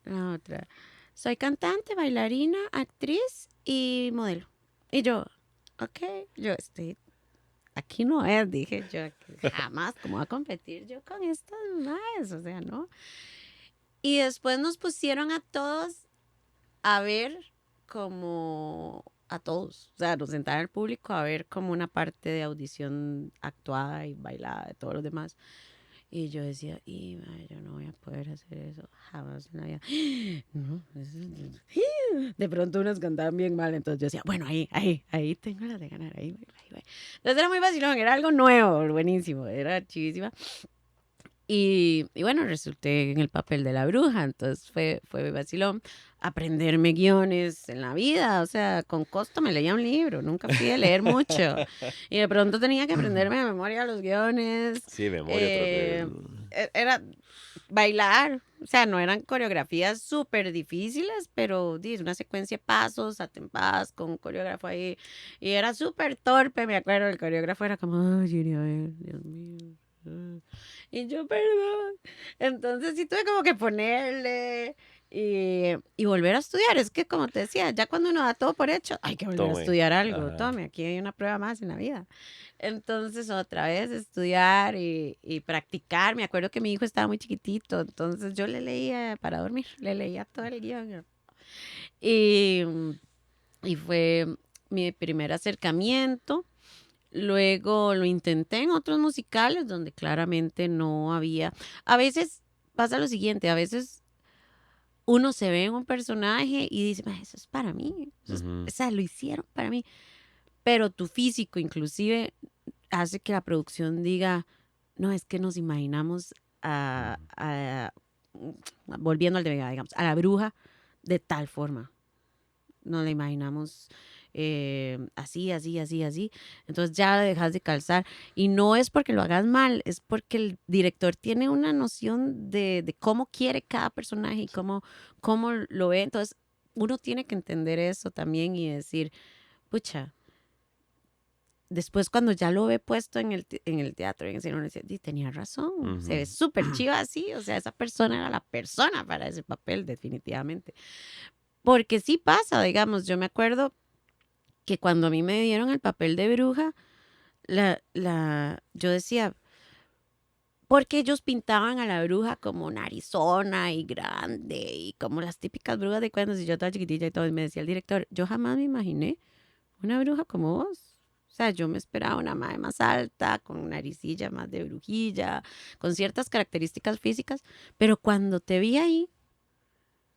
La otra, soy cantante, bailarina, actriz y modelo. Y yo, ok, yo estoy, aquí no es, dije yo, jamás, ¿cómo voy a competir yo con estas más? O sea, ¿no? Y después nos pusieron a todos a ver como a todos, o sea, nos sentaron al público a ver como una parte de audición actuada y bailada de todos los demás. Y yo decía, y madre, yo no voy a poder hacer eso jamás en la vida. No, de pronto unos cantaban bien mal, entonces yo decía, bueno, ahí tengo las de ganar, ahí. Entonces era muy vacilón, era algo nuevo, buenísimo, era chivísima. Y bueno, resulté en el papel de la bruja, entonces fue vacilón aprenderme guiones en la vida, o sea, con costo me leía un libro, nunca fui a leer mucho. Y de pronto tenía que aprenderme de memoria los guiones, Sí, memoria otro eh, nivel. era bailar, o sea, no eran coreografías súper difíciles, pero di, una secuencia de pasos atempadas con un coreógrafo ahí, y era súper torpe, me acuerdo, el coreógrafo era como, ay, Dios mío. Y yo, perdón. Entonces sí tuve como que ponerle y volver a estudiar. Es que como te decía, ya cuando uno da todo por hecho, hay que volver a Tome. estudiar algo. Ajá. Tome, aquí hay una prueba más en la vida. Entonces otra vez estudiar y practicar. Me acuerdo que mi hijo estaba muy chiquitito, entonces yo le leía para dormir, le leía todo el guión. Y, y fue mi primer acercamiento. Luego lo intenté en otros musicales donde claramente no había. A veces pasa lo siguiente, a veces uno se ve en un personaje y dice, "Ma, eso es para mí, o Ujú. sea, lo hicieron para mí, pero tu físico inclusive hace que la producción diga, no, es que nos imaginamos Ujú. volviendo al de Vega, digamos, a la bruja de tal forma. No la imaginamos así. Entonces ya dejas de calzar. Y no es porque lo hagas mal, es porque el director tiene una noción de cómo quiere cada personaje y cómo lo ve. Entonces uno tiene que entender eso también y decir, pucha, después cuando ya lo ve puesto en el teatro, en el cine, uno dice, "Di, tenía razón, se ve Ujú. súper chiva así, o sea, esa persona era la persona para ese papel, definitivamente. Porque sí pasa, digamos, yo me acuerdo que cuando a mí me dieron el papel de bruja, yo decía, porque ellos pintaban a la bruja como narizona y grande y como las típicas brujas de cuentos y yo toda chiquitita y todo, y me decía el director, yo jamás me imaginé una bruja como vos. O sea, yo me esperaba una madre más alta, con naricilla más de brujilla, con ciertas características físicas, pero cuando te vi ahí,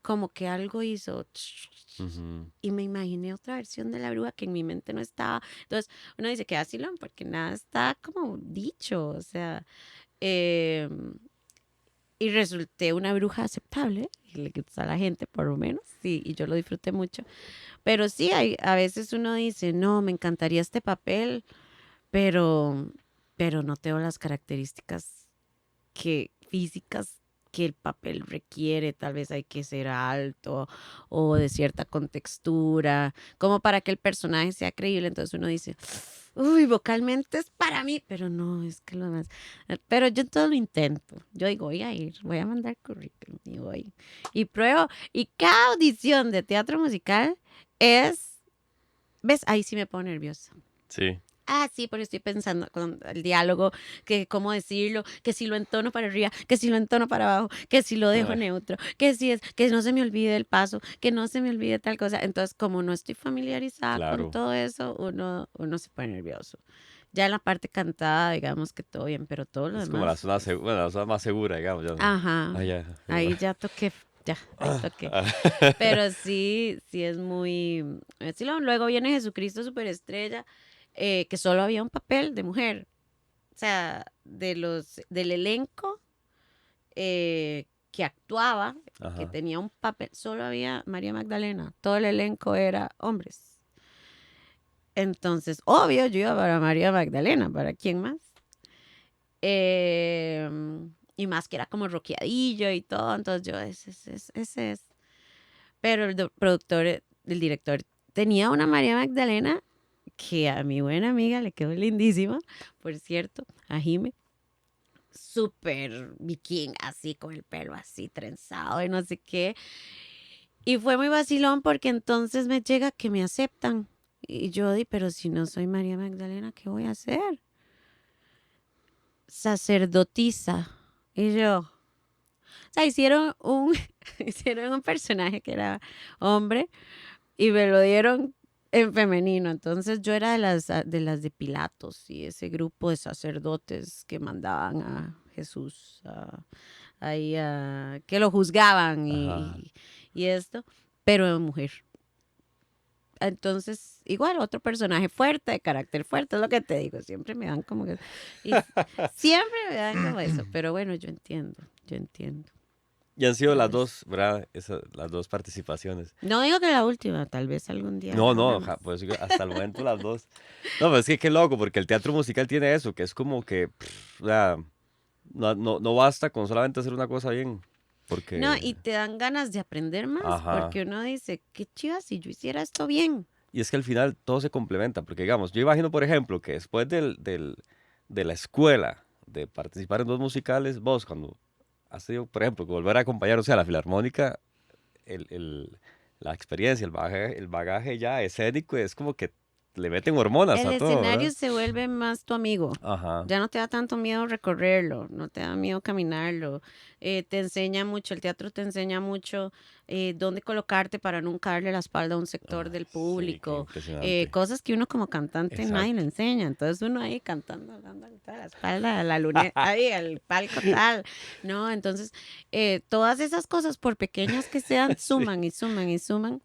como que algo hizo Ujú. y me imaginé otra versión de la bruja que en mi mente no estaba. Entonces, uno dice que vacilón, porque nada está como dicho, o sea, em, y resulté una bruja aceptable, y le gusta a la gente, por lo menos, sí, y yo lo disfruté mucho. Pero sí, a veces uno dice, no, me encantaría este papel, pero, pero no tengo las características físicas que el papel requiere, tal vez hay que ser alto o de cierta contextura, como para que el personaje sea creíble. Entonces uno dice, uy, vocalmente es para mí, pero no, es que lo demás. Pero yo todo lo intento. Yo digo, voy a ir, voy a mandar currículum y voy. Y pruebo. Y cada audición de teatro musical es, ¿ves? Ahí sí me pongo nerviosa. Sí. Ah, sí, porque estoy pensando con el diálogo, que cómo decirlo, que si lo entono para arriba, que si lo entono para abajo, que si lo dejo Ah, neutro, que si es, que no se me olvide el paso, que no se me olvide tal cosa. Entonces, como no estoy familiarizada con claro. todo eso, uno se pone nervioso. Ya en la parte cantada, digamos que todo bien, pero todo lo Es como la demás, zona, bueno, la zona más segura, digamos. Ya. ajá, Ah, ya. ahí ya toqué, ya, ahí toqué. Pero sí, sí es muy... sí, luego viene Jesucristo Superestrella, que solo había un papel de mujer. O sea, del elenco que actuaba, que Ajá. tenía un papel, solo había María Magdalena. Todo el elenco era hombres. Entonces, obvio, yo iba para María Magdalena, ¿para quién más? Y más que era como roqueadillo y todo, entonces yo, ese es. Pero productor, el director, tenía una María Magdalena que a mi buena amiga le quedó lindísima, por cierto, a Jime, súper vikinga, así con el pelo así trenzado y no sé qué. Y fue muy vacilón porque entonces me llega que me aceptan. Y yo di, pero si no soy María Magdalena, ¿qué voy a hacer? Sacerdotisa. Y yo, o sea, hicieron un hicieron un personaje que era hombre y me lo dieron en femenino. Entonces yo era de las de Pilatos y ese grupo de sacerdotes que mandaban a Jesús ahí que lo juzgaban Ajá. y esto, pero de mujer. Entonces, igual, otro personaje fuerte, de carácter fuerte, es lo que te digo, siempre me dan como que, y siempre me dan como eso, pero bueno, yo entiendo. Y han sido las ¿Sabes? dos, ¿verdad? Las dos participaciones. No digo que la última, tal vez algún día No, haga una no, más. pues hasta el momento las dos. No, pero es que qué loco, porque el teatro musical tiene eso, que es como que, o sea, no basta con solamente hacer una cosa bien, No, porque, y te dan ganas de aprender más, ajá. porque uno dice, qué chiva si yo hiciera esto bien. Y es que al final todo se complementa, porque digamos, yo imagino, por ejemplo, que después de la escuela, de participar en dos musicales, vos cuando has tenido, por ejemplo, que volver a acompañar, o sea, la filarmónica, el, el- la experiencia, el bagaje ya escénico, es como que le meten hormonas El a todo, escenario ¿verdad? se vuelve más tu amigo. Ajá, Ya no te da tanto miedo recorrerlo, no te da miedo caminarlo. Te enseña mucho, el teatro te enseña mucho dónde colocarte para nunca darle la espalda a un sector del sí, qué público. impresionante. Cosas que uno como cantante nadie le Exacto. enseña. Entonces uno ahí cantando, dándole toda la espalda a la luneta, ahí al palco tal. No, entonces todas esas cosas, por pequeñas que sean, Sí, suman y suman y suman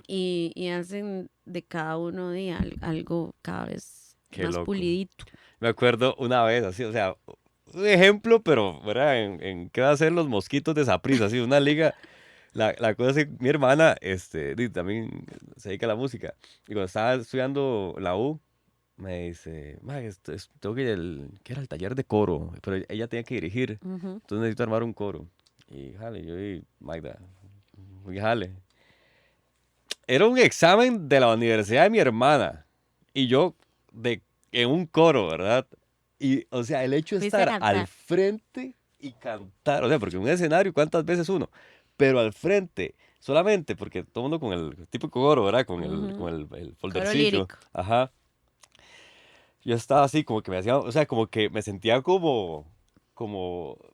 y hacen de cada uno de algo cada vez qué más loco. pulidito. Me acuerdo una vez, así, o sea, un ejemplo, pero, ¿verdad? En qué va a ser los mosquitos de Saprissa, así, una liga. La cosa es que mi hermana, también se dedica a la música. Y cuando estaba estudiando la U, me dice, "Ma, tengo que ir ¿qué era? El taller de coro, pero ella tenía que dirigir, Ujú. entonces necesito armar un coro. Y jale, yo y Magda, y jale. Era un examen de la universidad de mi hermana. Y yo de, en un coro, ¿verdad? Y, o sea, el hecho de Fuiste a estar al cantar. frente y cantar, o sea, porque en un escenario, ¿cuántas veces uno? Pero al frente, solamente porque todo el mundo con el típico coro, ¿verdad? Ujú. Con el Coro foldercillo. lírico. Ajá. Yo estaba así, como que me hacía, o sea, como que me sentía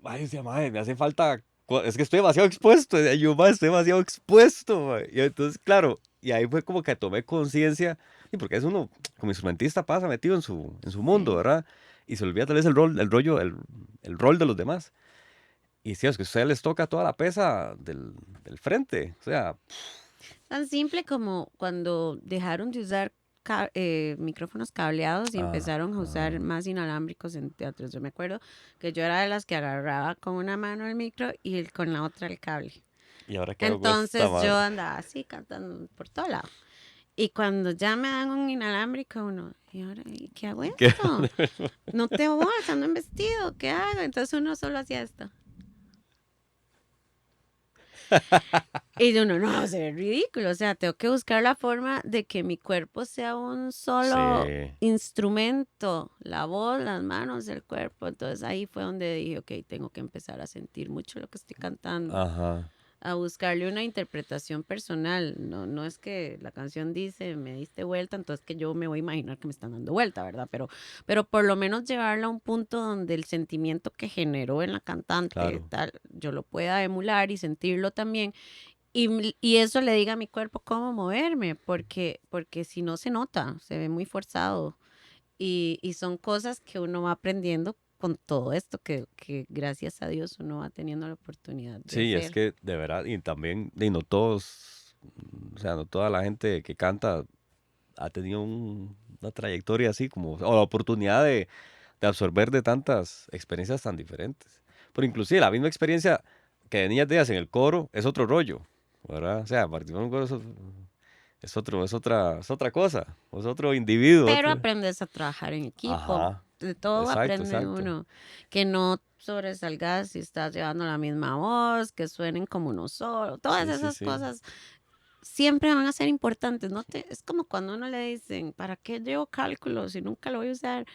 ay, decía, madre, me hace falta, es que estoy demasiado expuesto, decía yo, madre, estoy demasiado expuesto, madre". Y entonces, claro, y ahí fue como que tomé conciencia, y porque es uno, como instrumentista, pasa metido en su mundo, Sí. ¿verdad? Y se olvida tal vez el rol de los demás. Y sí, es que a ustedes les toca toda la pesa del frente, o sea, Tan simple como cuando dejaron de usar micrófonos cableados y empezaron a usar ajá. más inalámbricos en teatros. Yo me acuerdo que yo era de las que agarraba con una mano el micro y con la otra el cable. ¿Y ahora qué hago con esta Entonces yo madre? andaba así cantando por todo lado. Y cuando ya me dan un inalámbrico, uno, ¿y ahora qué hago ¿Qué? esto? No tengo voz, ando en vestido, ¿qué hago? Entonces uno solo hacía esto. Y uno, no, se ve ridículo. O sea, tengo que buscar la forma de que mi cuerpo sea un solo Sí, instrumento, la voz, las manos, el cuerpo. Entonces ahí fue donde dije, ok, tengo que empezar a sentir mucho lo que estoy cantando, ajá. a buscarle una interpretación personal. No, no es que la canción dice, me diste vuelta, entonces que yo me voy a imaginar que me están dando vuelta, ¿verdad? Pero por lo menos llevarla a un punto donde el sentimiento que generó en la cantante, Claro. tal, yo lo pueda emular y sentirlo también y eso le diga a mi cuerpo cómo moverme, porque si no se nota, se ve muy forzado. Y son cosas que uno va aprendiendo con todo esto que gracias a Dios uno va teniendo la oportunidad de Sí, es hacer. que de verdad, y también, y no todos, o sea, no toda la gente que canta ha tenido una trayectoria así como, o la oportunidad de absorber de tantas experiencias tan diferentes. Pero inclusive la misma experiencia que de niñas de ellas en el coro es otro rollo, ¿verdad? O sea, participar en un coro es otra cosa, es otro individuo, Pero otro. aprendes a trabajar en equipo. Ajá, De todo exacto, aprende exacto. uno. Que no sobresalgas si estás llevando la misma voz, que suenen como uno solo. Todas Sí, sí, esas sí. cosas siempre van a ser importantes, ¿no? Es como cuando uno le dicen, ¿para qué llevo cálculo si nunca lo voy a usar?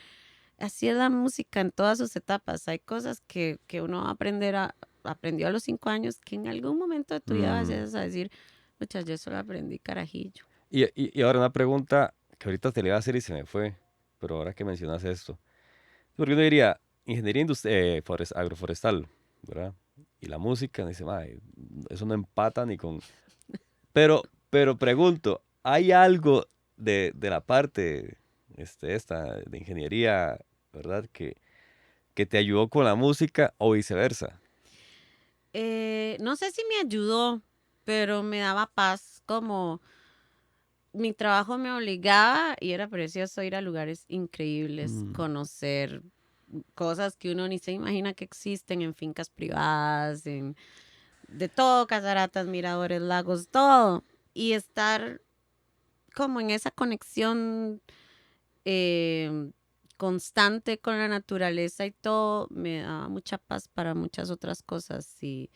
Así es la música en todas sus etapas. Hay cosas que uno va a aprendió a los 5 años que en algún momento de tu vida vas Mm. a decir, muchas yo solo aprendí carajillo. Y ahora una pregunta que ahorita te le iba a hacer y se me fue, pero ahora que mencionas esto, porque uno diría ingeniería agroforestal, ¿verdad? y la música, dice, "Mae, eso no empata ni con... Pero pregunto, ¿hay algo de la parte esta de ingeniería, ¿verdad? Que te ayudó con la música o viceversa? No sé si me ayudó, pero me daba paz, como mi trabajo me obligaba y era precioso ir a lugares increíbles, Mm, conocer cosas que uno ni se imagina que existen en fincas privadas, de todo, cataratas, miradores, lagos, todo. Y estar como en esa conexión eh, constante con la naturaleza y todo, me daba mucha paz para muchas otras cosas. Y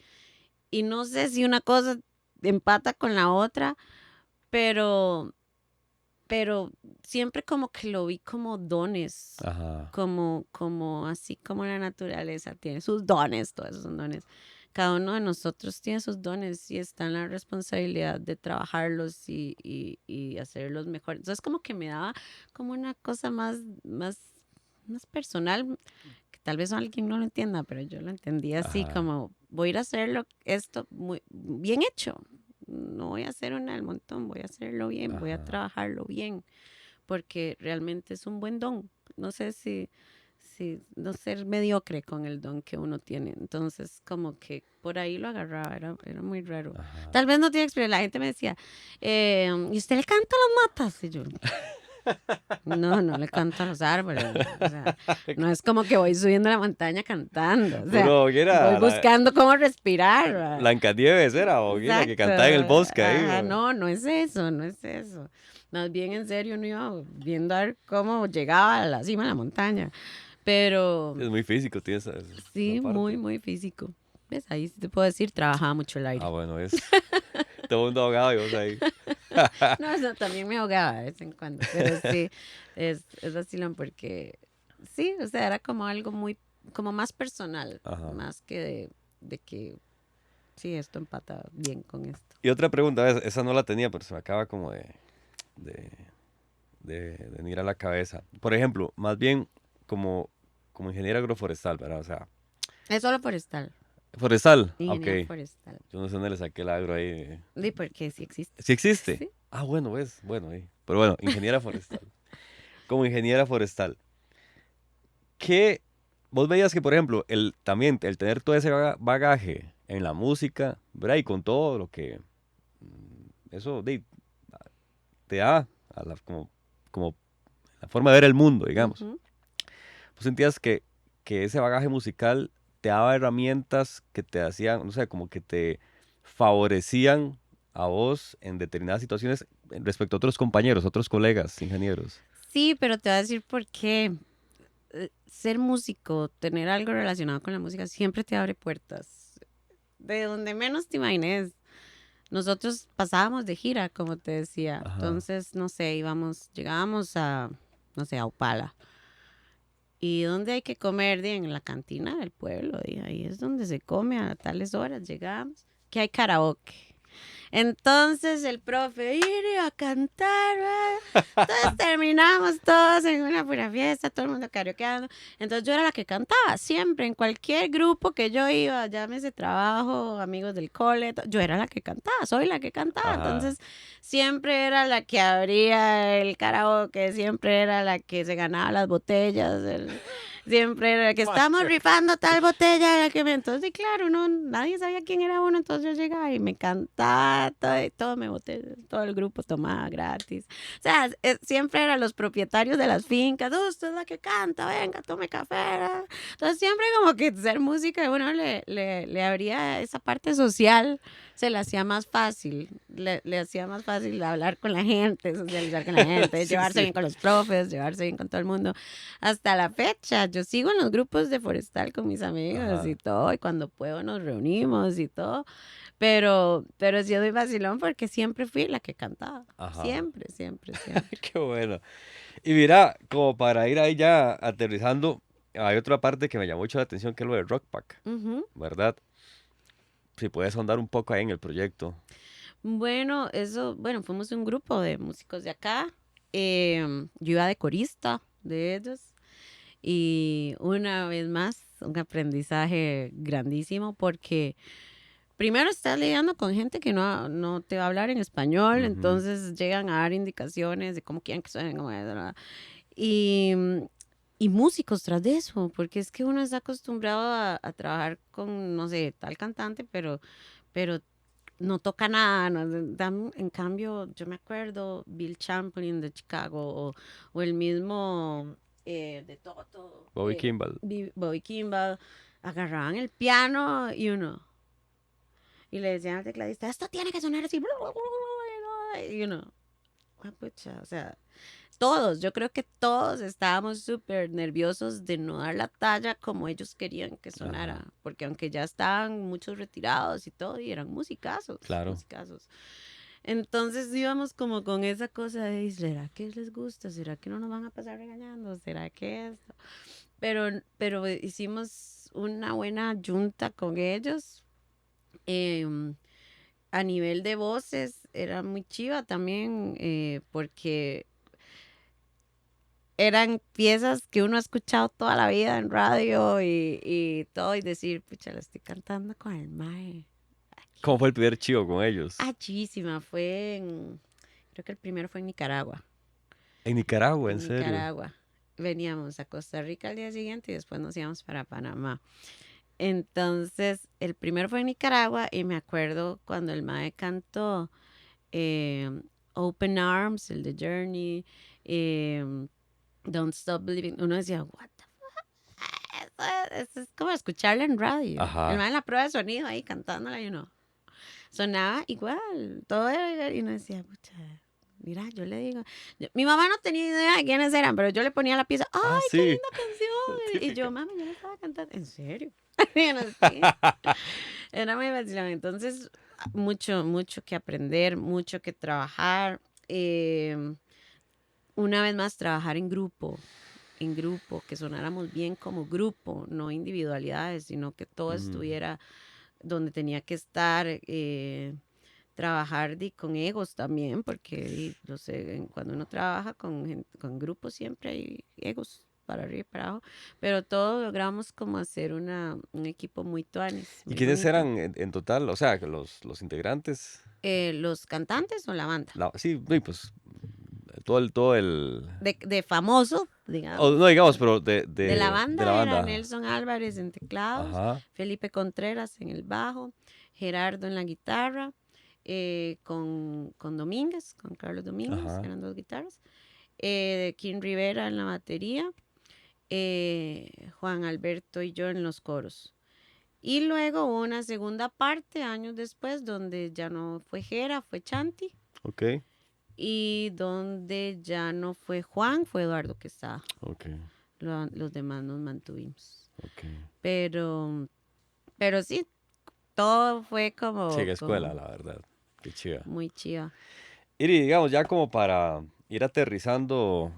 no sé si una cosa empata con la otra, pero, pero siempre como que lo vi como dones, ajá, como así como la naturaleza tiene sus dones, todos esos son dones. Cada uno de nosotros tiene sus dones y está en la responsabilidad de trabajarlos y hacerlos mejor. Entonces como que me daba como una cosa más personal, que tal vez alguien no lo entienda, pero yo lo entendí así, ajá, como voy a ir a hacerlo esto muy bien hecho. No voy a hacer una del montón, voy a hacerlo bien, voy a ajá. trabajarlo bien, porque realmente es un buen don. No sé si no ser mediocre con el don que uno tiene. Entonces, como que por ahí lo agarraba, era muy raro. Ajá. Tal vez no tiene experiencia. La gente me decía, ¿y usted le canta a las matas? Y yo, no, no le canto a los árboles. O sea, no es como que voy subiendo la montaña cantando. O sea, Puro, ¿qué voy era? buscando cómo respirar. ¿Va? Blancanieves era, o quién, la que Exacto. cantaba en el bosque ahí. Ajá, no, no es eso, no es eso. Más bien en serio, no iba viendo a ver cómo llegaba a la cima de la montaña. Pero Es muy físico, tiene esa sí, muy, parte. muy físico. ¿Ves? Ahí sí te puedo decir, trabajaba mucho el Ah, aire. bueno, es todo mundo ahogado y vos ahí. No, eso también me ahogaba de vez en cuando, pero sí, es vacilón porque sí, o sea, era como algo muy, como más personal, Ajá. más que de que sí, esto empata bien con esto. Y otra pregunta, esa no la tenía, pero se me acaba como de, de venir a la cabeza. Por ejemplo, más bien como ingeniero agroforestal, ¿verdad? O sea, Es solo forestal, forestal, ok. ingeniería forestal. Yo no sé dónde le saqué el agro ahí. Sí, porque sí existe. ¿Sí existe? Sí. Ah, bueno, ves, bueno, ahí. Pero bueno, ingeniera forestal. Como ingeniera forestal, ¿qué vos veías que, por ejemplo, también el tener todo ese bagaje en la música, ¿verdad? Y con todo lo que eso te da como la forma de ver el mundo, digamos. Ujú. ¿Vos sentías que ese bagaje musical te daba herramientas que te hacían, no sé, como que te favorecían a vos en determinadas situaciones respecto a otros compañeros, otros colegas, ingenieros? Sí, pero te voy a decir por qué. Ser músico, tener algo relacionado con la música, siempre te abre puertas. De donde menos te imagines. Nosotros pasábamos de gira, como te decía. Ajá, Entonces, no sé, llegábamos a, no sé, a Upala. ¿Y dónde hay que comer? Di, en la cantina del pueblo. Di, ahí es donde se come a tales horas. Llegamos, que hay karaoke. Entonces el profe, ir a cantar, ¿verdad? Entonces terminamos todos en una pura fiesta, todo el mundo karaokeando. Entonces yo era la que cantaba, siempre, en cualquier grupo que yo iba, llámese trabajo, amigos del cole, yo era la que cantaba, soy la que cantaba. ajá. Entonces siempre era la que abría el karaoke, siempre era la que se ganaba las botellas, siempre era la que estamos Mae. rifando tal botella, la que me... Entonces, claro, no, nadie sabía quién era uno, entonces yo llegaba y me cantaba, todo me boté, todo el grupo tomaba gratis. O sea, siempre eran los propietarios de las fincas, usted es la que canta, venga, tome café. ¿verdad? Entonces, siempre como que ser música, bueno, le abría esa parte social, se le hacía más fácil, le hacía más fácil hablar con la gente, socializar con la gente, Sí, llevarse sí. bien con los profes, llevarse bien con todo el mundo. Hasta la fecha, yo sigo en los grupos de forestal con mis amigos y Ajá, todo, y cuando puedo nos reunimos y todo, pero sí doy vacilón porque siempre fui la que cantaba, ajá. siempre, siempre, siempre. Qué bueno. Y mira, como para ir ahí ya aterrizando, hay otra parte que me llamó mucho la atención que es lo de Rock Pack, Ujú. ¿verdad? Si puedes ahondar un poco ahí en el proyecto. Bueno, bueno, fuimos un grupo de músicos de acá, yo iba de corista de ellos. Y una vez más, un aprendizaje grandísimo porque primero estás lidiando con gente que no te va a hablar en español, Ujú. entonces llegan a dar indicaciones de cómo quieren que suenen, y, y músicos tras de eso, porque es que uno está acostumbrado a trabajar con, no sé, tal cantante, pero no toca nada. En cambio, yo me acuerdo Bill Champlin de Chicago o el mismo de Toto, Bobby Kimball. Bobby Kimball, agarraban el piano y uno, y le decían al tecladista, esto tiene que sonar así, y uno, "Ah, pucha", o sea, todos, yo creo que todos estábamos súper nerviosos de no dar la talla como ellos querían que Ajá, sonara, porque aunque ya estaban muchos retirados y todo, y eran musicazos, claro. musicazos. Entonces íbamos como con esa cosa de, ¿será que les gusta? ¿Será que no nos van a pasar regañando? ¿Será que esto? Pero hicimos una buena junta con ellos. em, a nivel de voces era muy chiva también, porque eran piezas que uno ha escuchado toda la vida en radio y todo, y decir, pucha, la estoy cantando con el mae ¿Cómo aquí. fue el primer chivo con ellos? Ah, chísima, creo que el primero fue en Nicaragua. En Nicaragua, en En serio. Nicaragua. Veníamos a Costa Rica al día siguiente y después nos íbamos para Panamá. Entonces, el primero fue en Nicaragua y me acuerdo cuando el mae cantó eh, Open Arms, el de Journey, eh, Don't Stop Believing. Uno decía, what the eso es como escucharla en radio. El Ajá. mae en la prueba de sonido ahí cantándola y uno. Sonaba igual, todo era igual. Y uno decía, pucha, mira, yo le digo. Mi mamá no tenía idea de quiénes eran, pero yo le ponía la pieza, Ah, ¡ay, qué sí. linda canción! Y yo, Típica. mami, yo le estaba cantando, ¿en serio? Y uno, sí. Era muy vacilón. Entonces, mucho, mucho que aprender, mucho que trabajar. Una vez más, trabajar en grupo, que sonáramos bien como grupo, no individualidades, sino que todo Mm, estuviera donde tenía que estar. Trabajar con egos también, porque no sé, cuando uno trabaja con grupos siempre hay egos para arriba y para abajo, pero todos logramos como hacer un equipo muy tuanis, ¿Y muy quiénes bonito. eran en total? O sea, que los integrantes. ¿Los cantantes o la banda? Sí, sí, pues todo el. De famoso, O digamos. no digamos, pero de, De la de la banda era banda. Nelson Álvarez en teclados, Ajá, Felipe Contreras en el bajo, Gerardo en la guitarra, con Domínguez, con Carlos Domínguez, ajá. eran dos guitarras, Kim Rivera en la batería, Juan Alberto y yo en los coros. Y luego hubo una segunda parte, años después, donde ya no fue Jera, fue Chanti. Ok, Y donde ya no fue Juan, fue Eduardo que estaba. ok, Los demás nos mantuvimos. ok. Pero, pero sí, todo fue Sí, como, qué escuela, como la verdad. Qué chiva. muy chiva. Y digamos, ya como para ir aterrizando,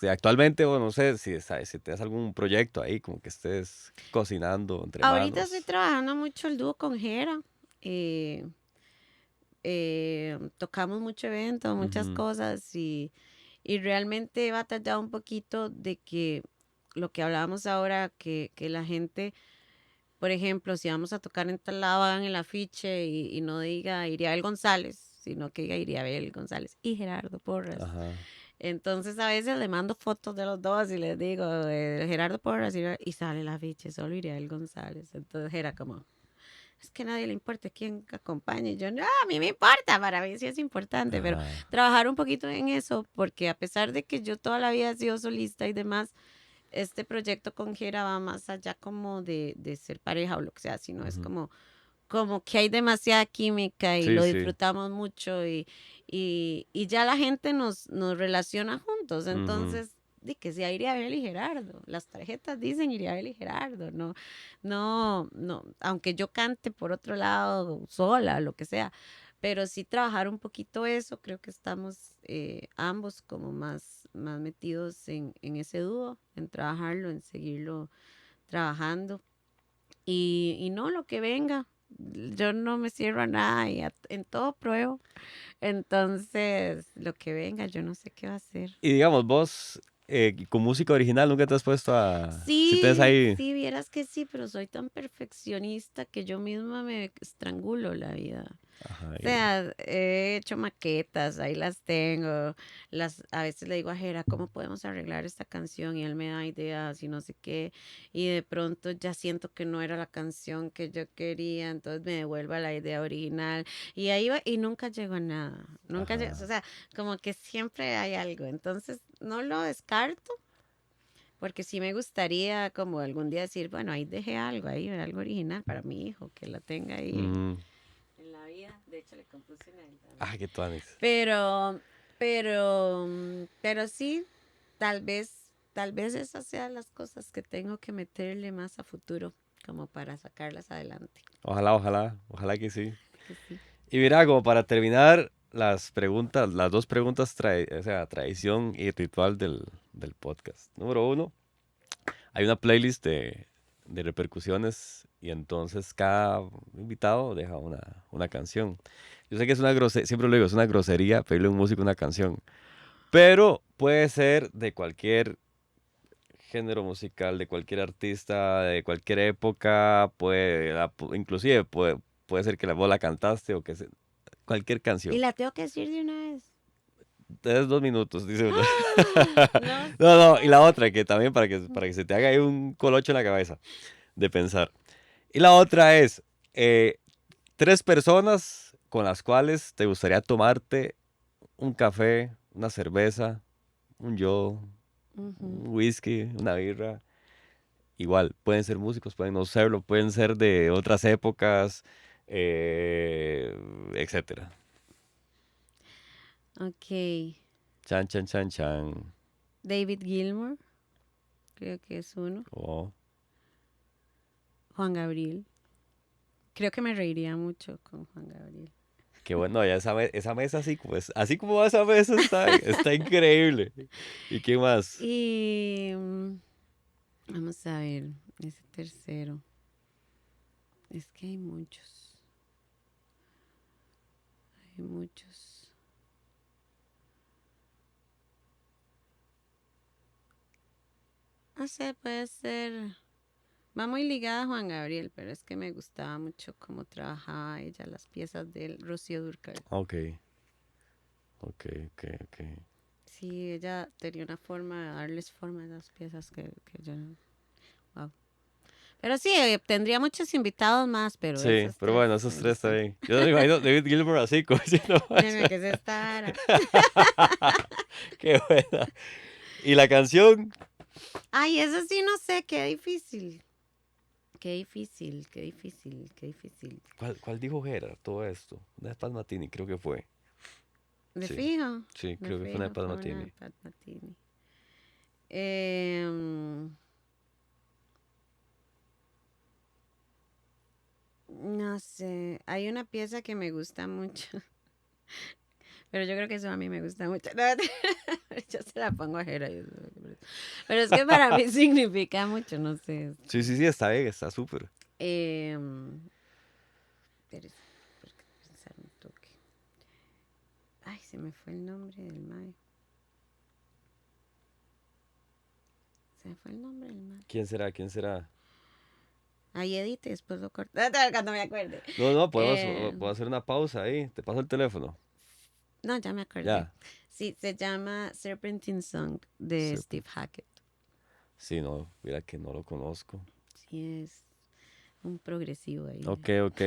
actualmente, o no sé si te das algún proyecto ahí, como que estés cocinando entre Ahorita estoy manos. trabajando mucho el dúo con Jera. Tocamos mucho evento, muchas Ujú, cosas y realmente he batallado un poquito de que lo que hablábamos ahora, que la gente, por ejemplo, si vamos a tocar en tal lado, hagan el afiche y no diga Iriabel González, sino que diga Iriabel González y Gerardo Porras. ajá. Entonces a veces le mando fotos de los dos y les digo Gerardo Porras y sale el afiche, solo Iriabel González. Entonces era como, es que a nadie le importa quién acompañe. Yo, no, a mí me importa, para mí sí es importante, pero Ajá. trabajar un poquito en eso, porque a pesar de que yo toda la vida he sido solista y demás, este proyecto con Jera va más allá como de ser pareja o lo que sea, sino es Ujú. como que hay demasiada química y Sí, lo sí. disfrutamos mucho y ya la gente nos relaciona juntos. Ujú. Entonces, di que sea Iriabel y Gerardo. Las tarjetas dicen Iriabel y Gerardo. No, no, no, aunque yo cante por otro lado sola, lo que sea. Pero sí trabajar un poquito eso, creo que estamos ambos como más metidos en ese dúo, en trabajarlo, en seguirlo trabajando. Y no, lo que venga, yo no me cierro a nada y en todo pruebo. Entonces, lo que venga, yo no sé qué va a hacer. Y digamos, vos, con música original, ¿nunca te has puesto a... Si tienes Sí, ahí... sí, vieras que sí, pero soy tan perfeccionista que yo misma me estrangulo la vida. Ajá, O sea, he hecho maquetas, ahí las tengo. A veces le digo a Jera, ¿cómo podemos arreglar esta canción? Y él me da ideas y no sé qué. Y de pronto ya siento que no era la canción que yo quería, entonces me devuelvo a la idea original. Y ahí va, y nunca llego a nada. Nunca llego, o ajá. sea, como que siempre hay algo. Entonces, no lo descarto, porque sí me gustaría como algún día decir, bueno, ahí dejé algo original para mi hijo, que la tenga ahí Mm, en la vida. De hecho, le compuse una a él también. ah, qué tuanis. Pero, pero sí, tal vez esas sean las cosas que tengo que meterle más a futuro, como para sacarlas adelante. Ojalá, ojalá, ojalá que sí. Que sí. Y mira, como para terminar las preguntas, las dos preguntas, o sea, tradición y ritual del podcast. Número uno, hay una playlist de repercusiones y entonces cada invitado deja una canción. Yo sé que es una grosería, siempre lo digo, es una grosería pedirle a un músico una canción, pero puede ser de cualquier género musical, de cualquier artista, de cualquier época, inclusive puede ser que vos la cantaste o cualquier Y canción. la tengo que decir de una vez. Es 2 minutos, dice uno. ¡Ah! No No, no, y la sé. otra que también para que se te haga ahí un colocho en la cabeza de pensar. Y la otra es 3 personas con las cuales te gustaría tomarte un café, una cerveza, un yo, Ujú. un whisky, una birra. Igual, pueden ser músicos, pueden no serlo, pueden ser de otras épocas, etcétera. Ok. Chan, chan, chan, chan. David Gilmour, creo que es uno. Oh, Juan Gabriel. Creo que me reiría mucho con Juan Gabriel. qué bueno, ya esa mesa así como va esa mesa está increíble. ¿Y qué más? Y vamos a ver, ese tercero. Es que hay muchos. Hay muchos. No sé, puede ser. Va muy ligada a Juan Gabriel, pero es que me gustaba mucho cómo trabajaba ella, las piezas de él, Rocío Dúrcal. Ok, ok, ok, ok. Sí, ella tenía una forma de darles forma a esas piezas que yo no. Wow. Pero sí, tendría muchos invitados más, pero Sí, esas pero tres bueno, esos me tres está gustan. bien. Yo me imagino David Gilmour así, como diciendo más. Dime que es esta vara. Qué buena. ¿Y la canción? Ay, eso sí no sé, qué difícil. Qué difícil, qué difícil, qué difícil. ¿Cuál dijo Gerard todo esto? Una de Pat Matini, creo que fue. De Sí, fijo, sí, de creo que fue una de fijo Pat fue una de Matini. Pat Martini. Em, no sé, hay una pieza que me gusta mucho, pero yo creo que eso a mí me gusta mucho. No, yo se la pongo a Jera. Pero es que para mí significa mucho, no sé. Sí, sí, sí, está bien, está súper. Em, espérese, porque pensar un toque. Ay, se me fue el nombre del mae. Se me fue el nombre del mae. ¿Quién será? ¿Quién será? Ahí edite, después lo corto. Cuando me acuerde. No, no, Eh, puedo hacer una pausa ahí. Te paso el teléfono. no, ya me acordé. Ya. Sí, se llama Serpentine Song de Steve Serpent. Hackett. Sí, no, mira que no lo conozco. Sí, es un progresivo ahí. Ok, ok.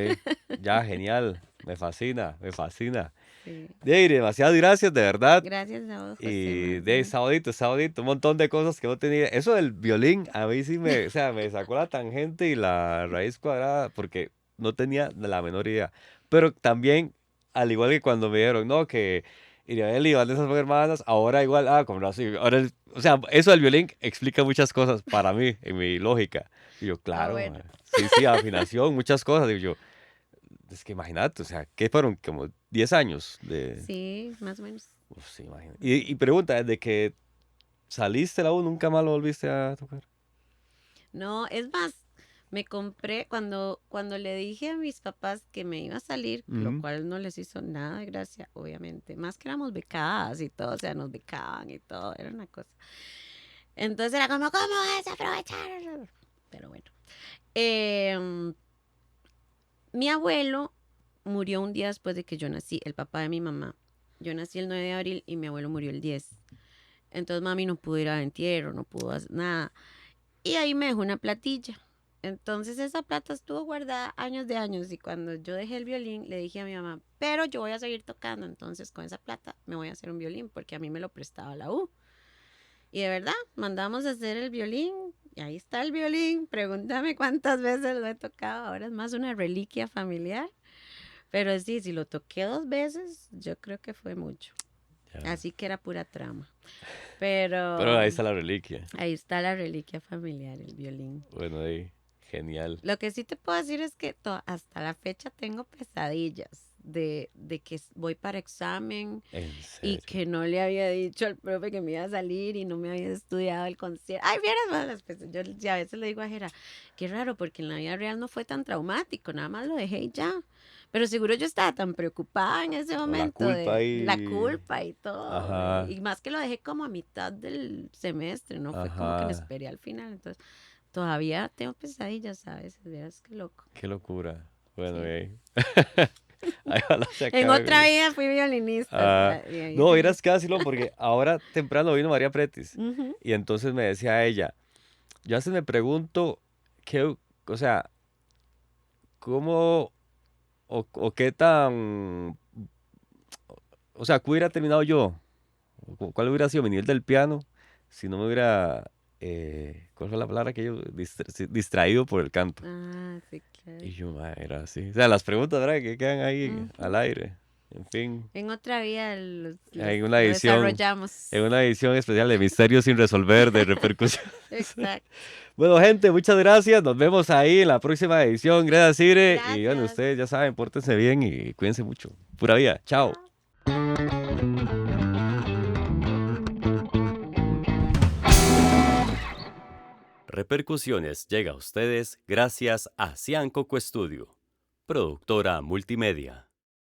Ya, genial. Me fascina, me fascina. Sí. Deire, demasiadas gracias, de verdad. Gracias a vos, José, Y más de bien. sabadito, sabadito, un montón de cosas que no tenía. Eso del violín, a mí sí o sea, me sacó la tangente y la raíz cuadrada porque no tenía la menor idea. Pero también, al igual que cuando me dijeron, no, que Iriabel y Vanessa son hermanas, ahora igual, como no, sí, ahora, o sea, eso del violín explica muchas cosas para mí, en mi lógica. Y yo, Ah, claro, bueno. sí, sí, afinación, muchas cosas. Digo yo, es que imagínate, o sea, ¿qué fueron? Como 10 años de... Sí, más o menos. Uf, sí, imagínate. Más o Y menos. pregunta, desde que ¿saliste la U? ¿Nunca más lo volviste a tocar? No, es más, me compré cuando le dije a mis papás que me iba a salir, lo Ujú. cual no les hizo nada de gracia, obviamente. Más que éramos becadas y todo, o sea, nos becaban y todo, era una cosa. Entonces era como, ¿cómo vas a aprovechar? Pero bueno. Em, Mi abuelo murió un día después de que yo nací, el papá de mi mamá. Yo nací el 9 de abril y mi abuelo murió el 10. Entonces mami no pudo ir al entierro, no pudo hacer nada. Y ahí me dejó una platilla. Entonces esa plata estuvo guardada años de años y cuando yo dejé el violín le dije a mi mamá, pero yo voy a seguir tocando, entonces con esa plata me voy a hacer un violín porque a mí me lo prestaba la U. Y de verdad, mandamos a hacer el violín y ahí está el violín. Pregúntame cuántas veces lo he tocado, ahora es más una reliquia familiar. Pero sí, si lo toqué 2 veces, yo creo que fue mucho. Ya. Así que era pura trama. Pero ahí Pero está la reliquia. ahí está la reliquia familiar, el violín. Bueno, ahí, genial. Lo que sí te puedo decir es que hasta la fecha tengo pesadillas de que voy para examen En y serio. que no le había dicho al profe que me iba a salir y no me había estudiado el concierto. Ay, vieras malas, pues yo ya a veces le digo a Jera, qué raro, porque en la vida real no fue tan traumático, nada más lo dejé y ya. Pero seguro yo estaba tan preocupada en ese O la momento culpa de la ahí. culpa y todo. Ajá, Y más que lo dejé como a mitad del semestre, no fue como que me ajá. esperé al final. Entonces, todavía tengo pesadillas a veces, veas qué loco. Qué locura. Bueno, Sí. ahí. Ahí ojalá se En acabe. otra vida fui violinista. Ah, Y ahí no, seguí. irás casi, lo porque ahora temprano vino María Pretis. Ujú. Y entonces me decía ella, yo a veces me pregunto, qué, o sea, cómo o qué tan, o sea, ¿qué hubiera terminado yo? ¿Cuál hubiera sido mi nivel del piano si no me hubiera, ¿cuál fue la palabra que yo, distraído por el canto? Ah, sí, Y claro. yo, "Ma, era así. O sea, las preguntas, ¿verdad? Que quedan ahí al Ujú. aire. En fin, En otra vida en lo una desarrollamos. edición especial de Misterios sin resolver de repercusión. Exacto. Bueno, gente, muchas gracias. Nos vemos ahí en la próxima edición. Gracias, Ire. Y bueno, Gracias. ustedes ya saben, pórtense bien y cuídense mucho. Pura vida. Chao. Chao. Repercusiones llega a ustedes gracias a Cian Coco Studio, productora multimedia.